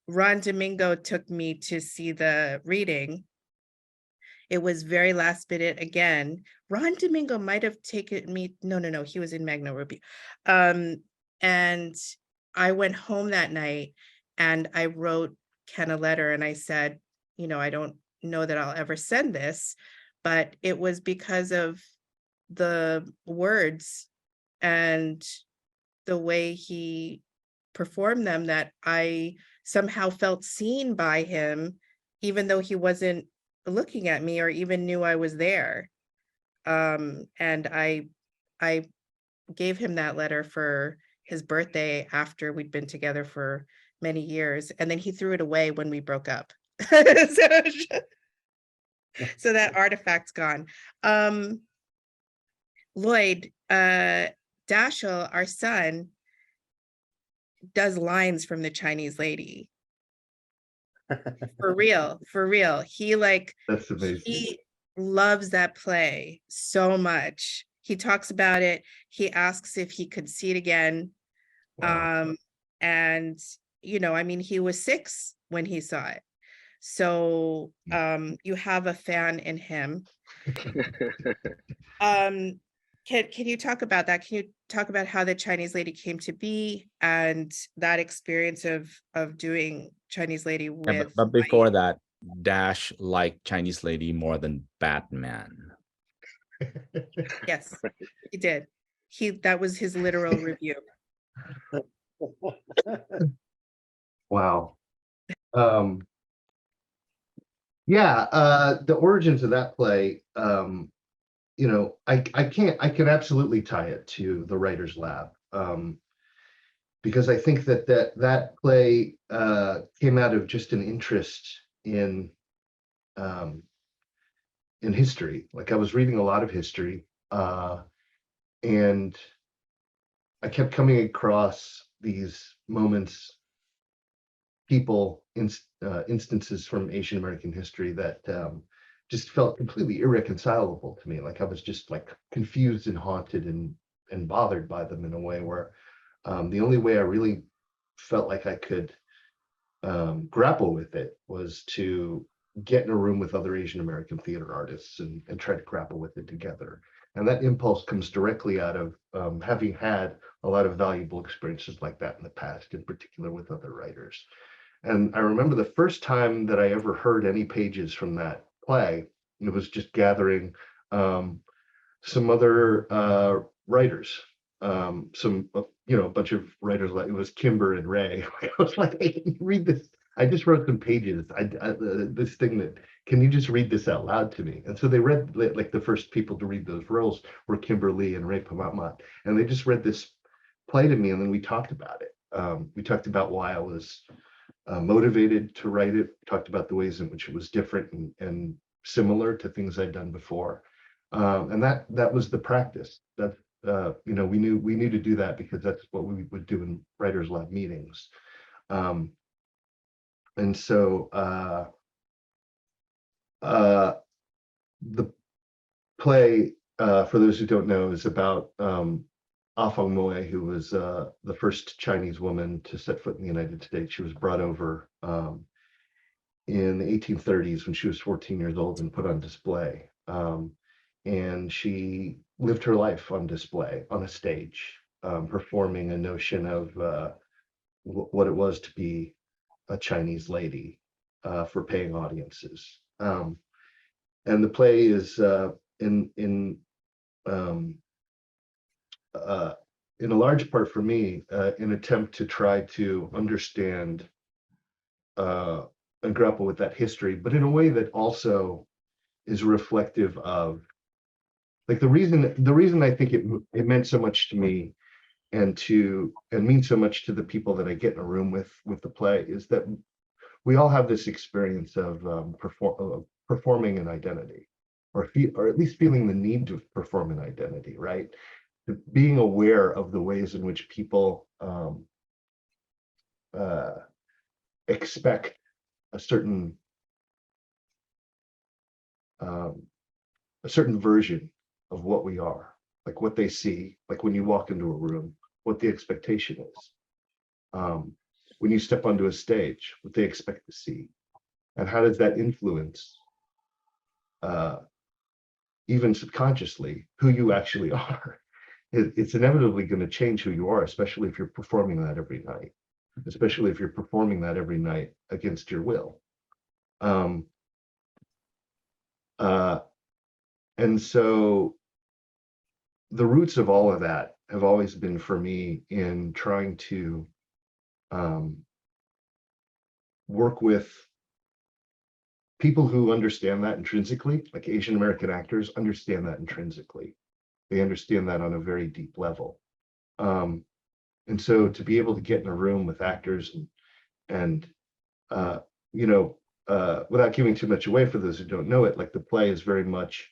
Ron Domingo took me to see the reading. It was very last minute again. Ron Domingo might have taken me. No, he was in Magna Ruby. And I went home that night and I wrote Ken a letter and I said, I don't know that I'll ever send this, but it was because of the words and the way he performed them that I somehow felt seen by him, even though he wasn't looking at me or even knew I was there. And I gave him that letter for his birthday after we'd been together for many years, and then he threw it away when we broke up. So that artifact's gone. Lloyd, Dashiell, our son, does lines from the Chinese lady. For real. That's amazing. He loves that play so much. He talks about it. He asks if he could see it again. Wow. And he was 6 when he saw it. So you have a fan in him. Can you talk about that? Can you talk about how the Chinese lady came to be and that experience of doing Chinese lady Yeah, with but before that, Dash liked Chinese lady more than Batman. Yes, he did. That was his literal review. Wow. Yeah, the origins of that play, I can absolutely tie it to the writer's lab. Because I think that play came out of just an interest in history. Like I was reading a lot of history, and I kept coming across these moments, people, instances from Asian American history that just felt completely irreconcilable to me. Like I was just like confused and haunted and bothered by them in a way where the only way I really felt like I could grapple with it was to get in a room with other Asian American theater artists and try to grapple with it together. And that impulse comes directly out of having had a lot of valuable experiences like that in the past, in particular with other writers. And I remember the first time that I ever heard any pages from that play, it was just gathering some other writers, a bunch of writers, like it was Kimber and Ray. I was like, hey, can you read this? I just wrote some pages. This thing that, can you just read this out loud to me? And so they read, like the first people to read those roles were Kimberly and Ray Pamatmat. And they just read this play to me, and then we talked about it. We talked about why I was motivated to write it. We talked about the ways in which it was different and similar to things I'd done before. And that was the practice. That we knew to do that because that's what we would do in writers' lab meetings. And so the play, for those who don't know, is about Ah Fong Moy, who was the first Chinese woman to set foot in the United States. She was brought over in the 1830s when she was 14 years old and put on display. And she lived her life on display on a stage, performing a notion of what it was to be a Chinese lady for paying audiences. And the play is in a large part for me, an attempt to try to understand and grapple with that history, but in a way that also is reflective of, like, the reason I think it meant so much to me and means so much to the people that I get in a room with the play is that we all have this experience of performing an identity, or at least feeling the need to perform an identity, right? Being aware of the ways in which people expect a certain version of what we are, like what they see, like when you walk into a room, what the expectation is. When you step onto a stage, what they expect to see, and how does that influence even subconsciously, who you actually are. It's inevitably going to change who you are, especially if you're performing that every night, especially if you're performing that every night against your will. And so the roots of all of that have always been for me in trying to work with people who understand that intrinsically, like Asian American actors understand that intrinsically. They understand that on a very deep level. And so to be able to get in a room with actors and without giving too much away for those who don't know it, like the play is very much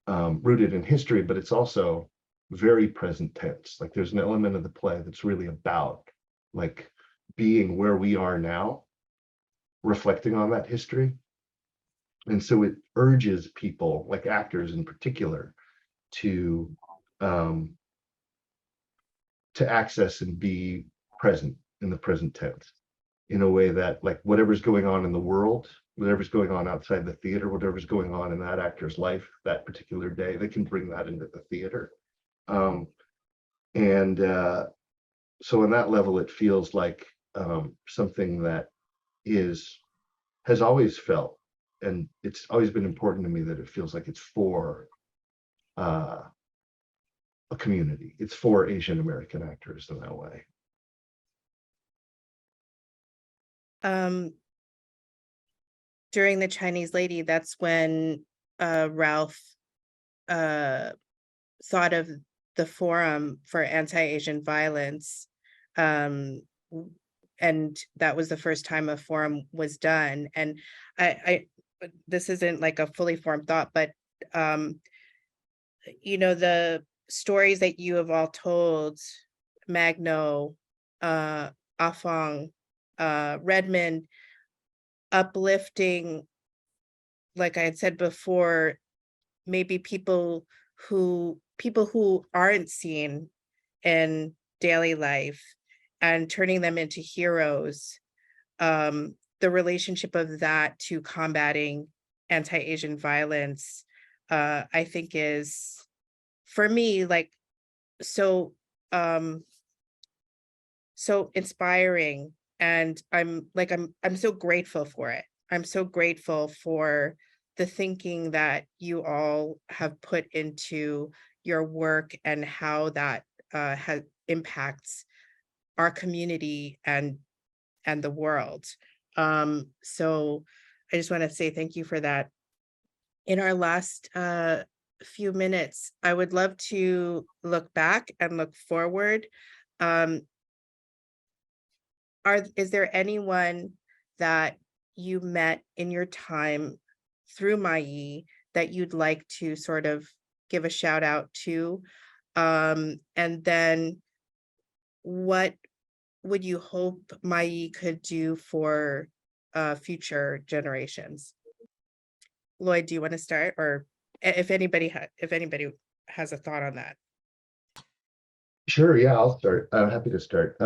rooted in history, but it's also very present tense. Like there's an element of the play that's really about like being where we are now, reflecting on that history. And so it urges people, like actors in particular, to access and be present in the present tense in a way that, like, whatever's going on in the world, whatever's going on outside the theater, whatever's going on in that actor's life that particular day, they can bring that into the theater. So on that level, it feels like something that has always felt, and it's always been important to me that it feels like it's for a community. It's for Asian American actors in that way. During the Chinese Lady, that's when Ralph thought of the Forum for Anti-Asian Violence, and that was the first time a forum was done. And I this isn't like a fully formed thought, but the stories that you have all told, Magno, Afong, Redmond, uplifting, like I had said before, maybe people who aren't seen in daily life and turning them into heroes. The relationship of that to combating anti-Asian violence, I think is, for me, like so inspiring. And I'm so grateful for it. I'm so grateful for the thinking that you all have put into your work and how that impacts our community and the world. So I just want to say thank you for that. In our last few minutes, I would love to look back and look forward. Is there anyone that you met in your time through Mai that you'd like to sort of give a shout out to? And then what would you hope Mai could do for future generations? Lloyd, do you want to start, or if anybody has a thought on that? Sure, yeah, I'll start. I'm happy to start.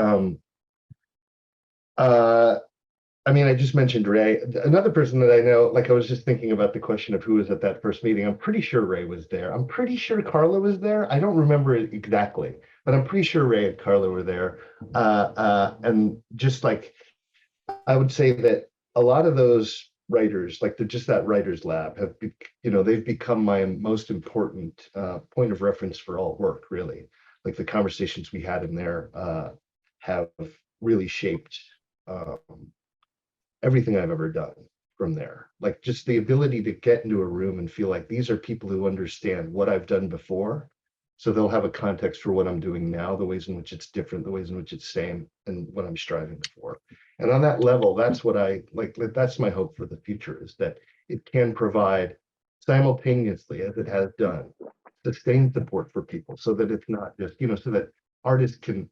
I mean, I just mentioned Ray. Another person that I know, like I was just thinking about the question of who was at that first meeting. I'm pretty sure Ray was there. I'm pretty sure Carla was there. I don't remember it exactly, but I'm pretty sure Ray and Carla were there. And just like, I would say that a lot of those writers, like just that writers lab, they've become my most important point of reference for all work, really. Like the conversations we had in there have really shaped everything I've ever done from there. Like just the ability to get into a room and feel like these are people who understand what I've done before. So they'll have a context for what I'm doing now, the ways in which it's different, the ways in which it's same, and what I'm striving for. And on that level, that's what I like. That's my hope for the future, is that it can provide simultaneously, as it has done, sustained support for people, so that it's not just, so that artists can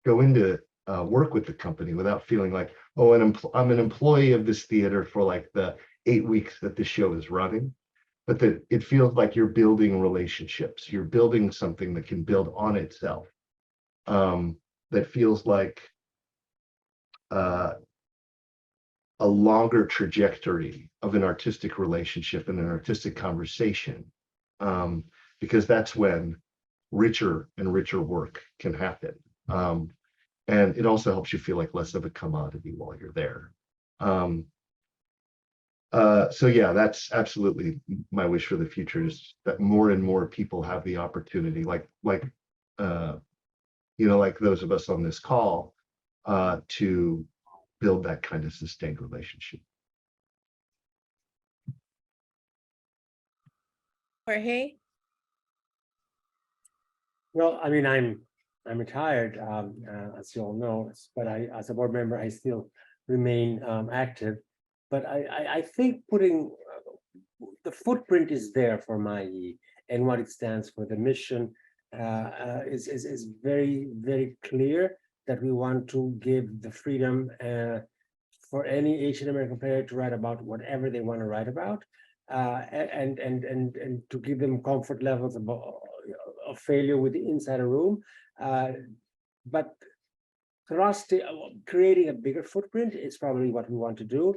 go into work with the company without feeling like, oh, I'm an employee of this theater for like the 8 weeks that the show is running, but that it feels like you're building relationships. You're building something that can build on itself. That feels like a longer trajectory of an artistic relationship and an artistic conversation, because that's when richer and richer work can happen. And it also helps you feel like less of a commodity while you're there. So yeah, that's absolutely my wish for the future, is that more and more people have the opportunity, like like those of us on this call, to build that kind of sustained relationship. Jorge? Well, I mean, I'm retired, as you all know, but as a board member, I still remain active. But I think putting the footprint is there for MAI and what it stands for. The mission is very, very clear, that we want to give the freedom for any Asian American player to write about whatever they want to write about, and to give them comfort levels of failure with the inside a room, but creating a bigger footprint is probably what we want to do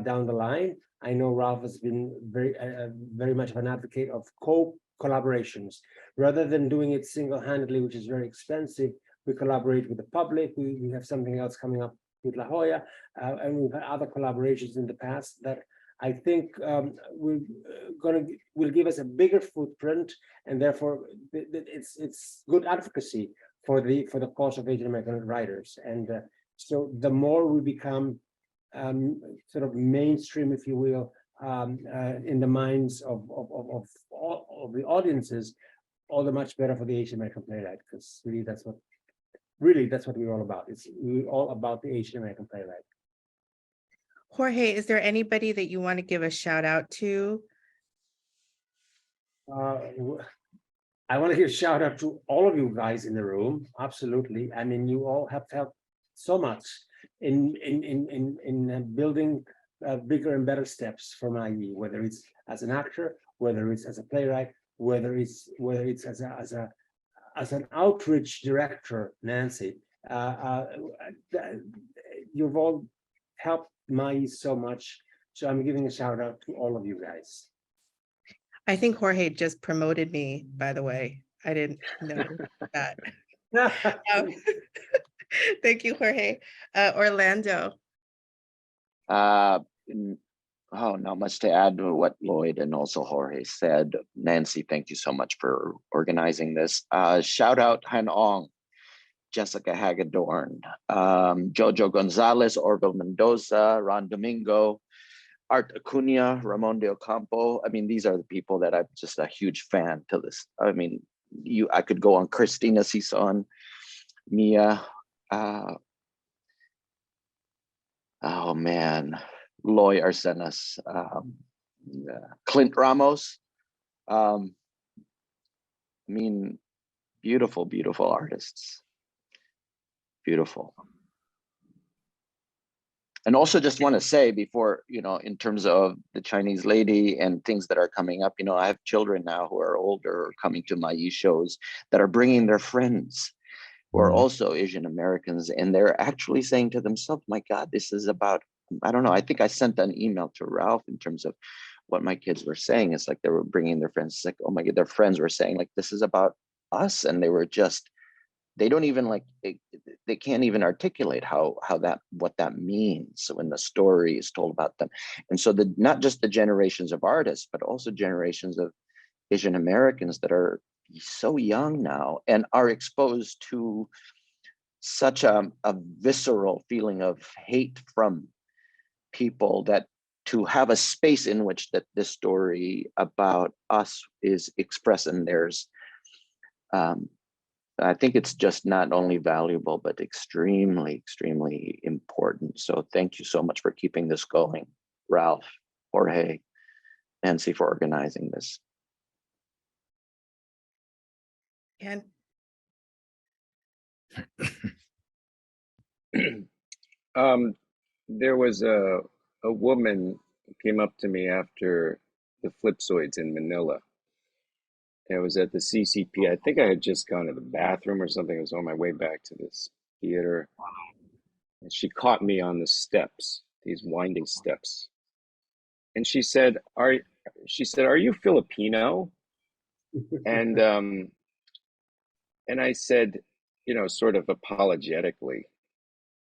down the line. I know Ralph has been very much of an advocate of collaborations rather than doing it single-handedly, which is very expensive. We collaborate with the public. We have something else coming up with La Jolla, and we've had other collaborations in the past that I think will give us a bigger footprint, and therefore it's good advocacy for the cause of Asian American writers. And so the more we become sort of mainstream, if you will, in the minds of the audiences, all the much better for the Asian American playwright, because really that's what we're all about. It's all about the Asian American playwright. Jorge, is there anybody that you want to give a shout out to? I want to give a shout out to all of you guys in the room. Absolutely. I mean, you all have helped so much in building bigger and better steps for MAI, whether it's as an actor, whether it's as a playwright, whether it's as an outreach director, Nancy. You've all helped MAI so much. So I'm giving a shout out to all of you guys. I think Jorge just promoted me, by the way. I didn't know that. Thank you, Jorge. Orlando. Not much to add to what Lloyd and also Jorge said. Nancy, thank you so much for organizing this. Shout out Han Ong, Jessica Hagedorn, Jojo Gonzalez, Orville Mendoza, Ron Domingo, Art Acuna, Ramon de Ocampo. I mean, these are the people that I'm just a huge fan to this. I mean, I could go on. Christina Sison, Mia, oh man, Loy Arsenas, Clint Ramos. I mean, beautiful, beautiful artists. Beautiful. And also just want to say before, in terms of the Chinese lady and things that are coming up, I have children now who are older coming to my shows that are bringing their friends who are also Asian Americans. And they're actually saying to themselves, my God, this is about, I don't know. I think I sent an email to Ralph in terms of what my kids were saying. It's like they were bringing their friends. It's like, oh my God, their friends were saying like, this is about us. And they were just, they don't even they can't even articulate what that means when the story is told about them. And so not just the generations of artists, but also generations of Asian Americans that are so young now and are exposed to such a visceral feeling of hate from people, that to have a space in which that this story about us is expressed in theirs, I think it's just not only valuable, but extremely, extremely important. So thank you so much for keeping this going, Ralph, Jorge, Nancy, for organizing this. Ken. There was a woman who came up to me after the Flipsoids in Manila. I was at the CCP. I think I had just gone to the bathroom or something. I was on my way back to this theater. And she caught me on the steps these winding steps. And she said, are you Filipino? And I said, you know, sort of apologetically,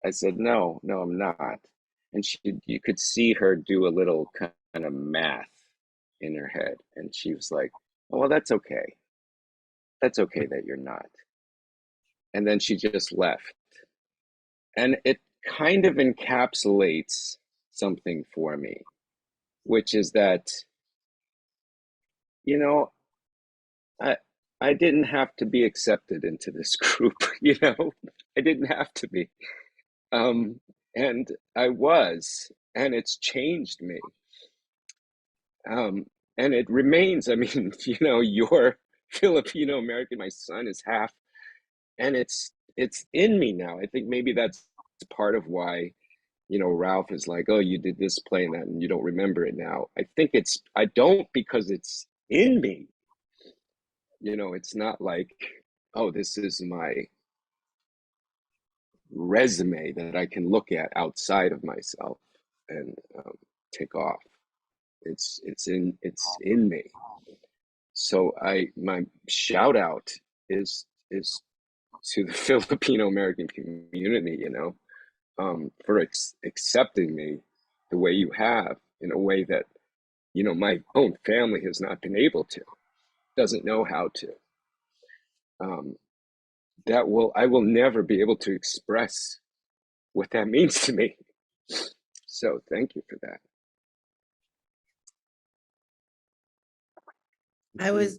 I said, no, I'm not. And you could see her do a little kind of math in her head. And she was like, oh, well, that's okay. That's okay that you're not. And then she just left. And it kind of encapsulates something for me, which is that, you know, I didn't have to be accepted into this group, you know, I didn't have to be. And I was, and it's changed me. And it remains, I mean, you know, you're Filipino American, my son is half, and it's in me now. I think maybe that's part of why, you know, Ralph is like, oh, you did this play and that, and you don't remember it now. I think I don't, because it's in me. You know, it's not like, oh, this is my resume that I can look at outside of myself and take off. It's in me. So my shout out is to the Filipino American community, you know, for accepting me the way you have, in a way that, you know, my own family has not been able to, doesn't know how to. I will never be able to express what that means to me. So thank you for that. I was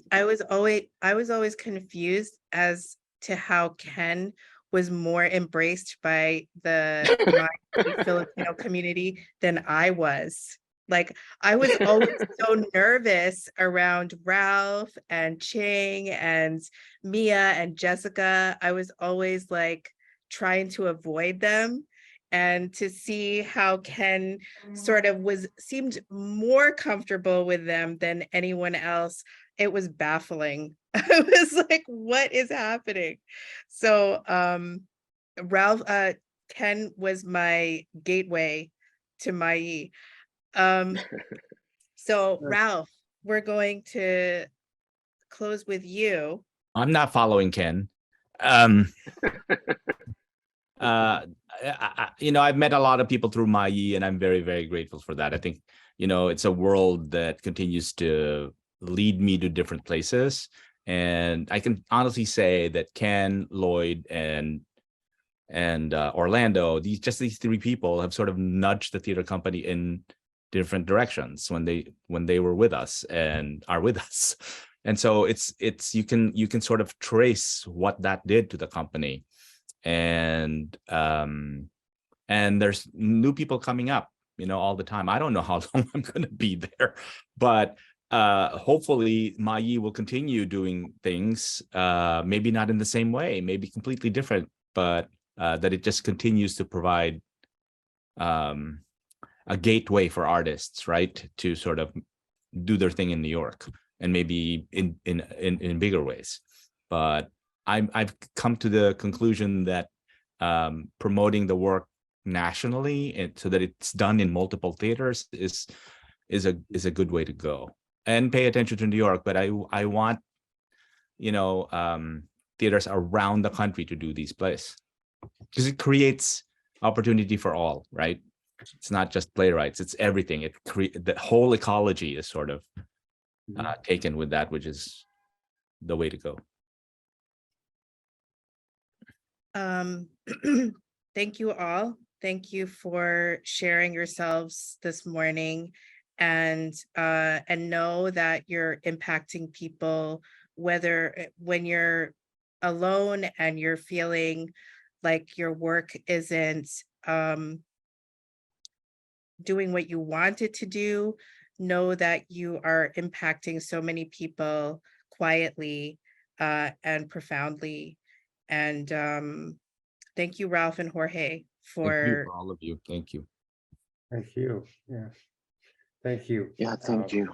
always confused as to how Ken was more embraced by my Filipino community than I was. Like, I was always so nervous around Ralph and Ching and Mia and Jessica. I was always like trying to avoid them. And to see how Ken sort of seemed more comfortable with them than anyone else, it was baffling. I was like, what is happening? So Ralph, Ken was my gateway to Mai. So Ralph, we're going to close with you. I'm not following Ken. You know, I've met a lot of people through Mai, and I'm very, very grateful for that. I think, you know, it's a world that continues to lead me to different places. And I can honestly say that Ken, Lloyd, and Orlando, these three people have sort of nudged the theater company in different directions when they were with us and are with us. And so it's you can sort of trace what that did to the company. And there's new people coming up, you know, all the time. I don't know how long I'm going to be there, but hopefully Mai will continue doing things, maybe not in the same way, maybe completely different, but that it just continues to provide a gateway for artists, right, to sort of do their thing in New York, and maybe in bigger ways. But I've come to the conclusion that promoting the work nationally, and so that it's done in multiple theaters, is a good way to go. And pay attention to New York, but I want, you know, theaters around the country to do these plays, because it creates opportunity for all, right? It's not just playwrights; it's everything. The whole ecology is sort of taken with that, which is the way to go. Thank you all. Thank you for sharing yourselves this morning, and know that you're impacting people, whether when you're alone and you're feeling like your work isn't doing what you want it to do. Know that you are impacting so many people quietly and profoundly. And thank you, Ralph and Jorge, Thank you for all of you. Thank you. Thank you. Yeah. Thank you. Yeah, thank you.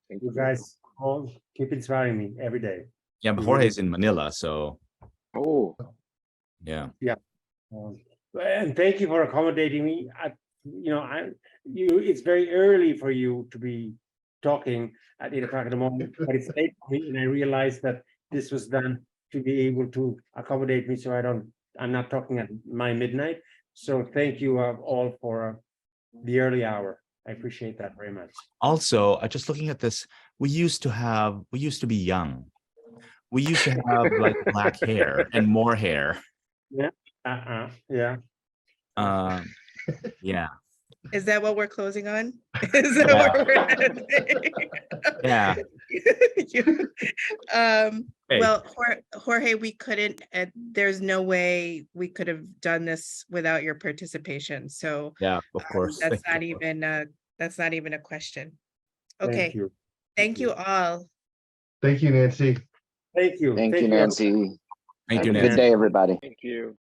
You guys all keep inspiring me every day. Yeah, but Jorge's in Manila, so Oh, yeah. Yeah. And thank you for accommodating me. It's very early for you to be talking at 8 o'clock in the morning, but it's late for me, and I realized that this was done to be able to accommodate me, so I'm not talking at my midnight. So thank you all for the early hour. I appreciate that very much. Also, just looking at this, we used to be young. We used to have like black hair and more hair. Yeah. Yeah. Yeah. Is that what we're closing on? Is that Yeah. what we're ending? Yeah. Hey. Well, Jorge, we couldn't, there's no way we could have done this without your participation. So Yeah, of course. that's not even a question. Okay. Thank you. Thank you all. Thank you, Nancy. Thank you. Thank you, Nancy. Thank Have you, a Nancy. good day, everybody. Thank you.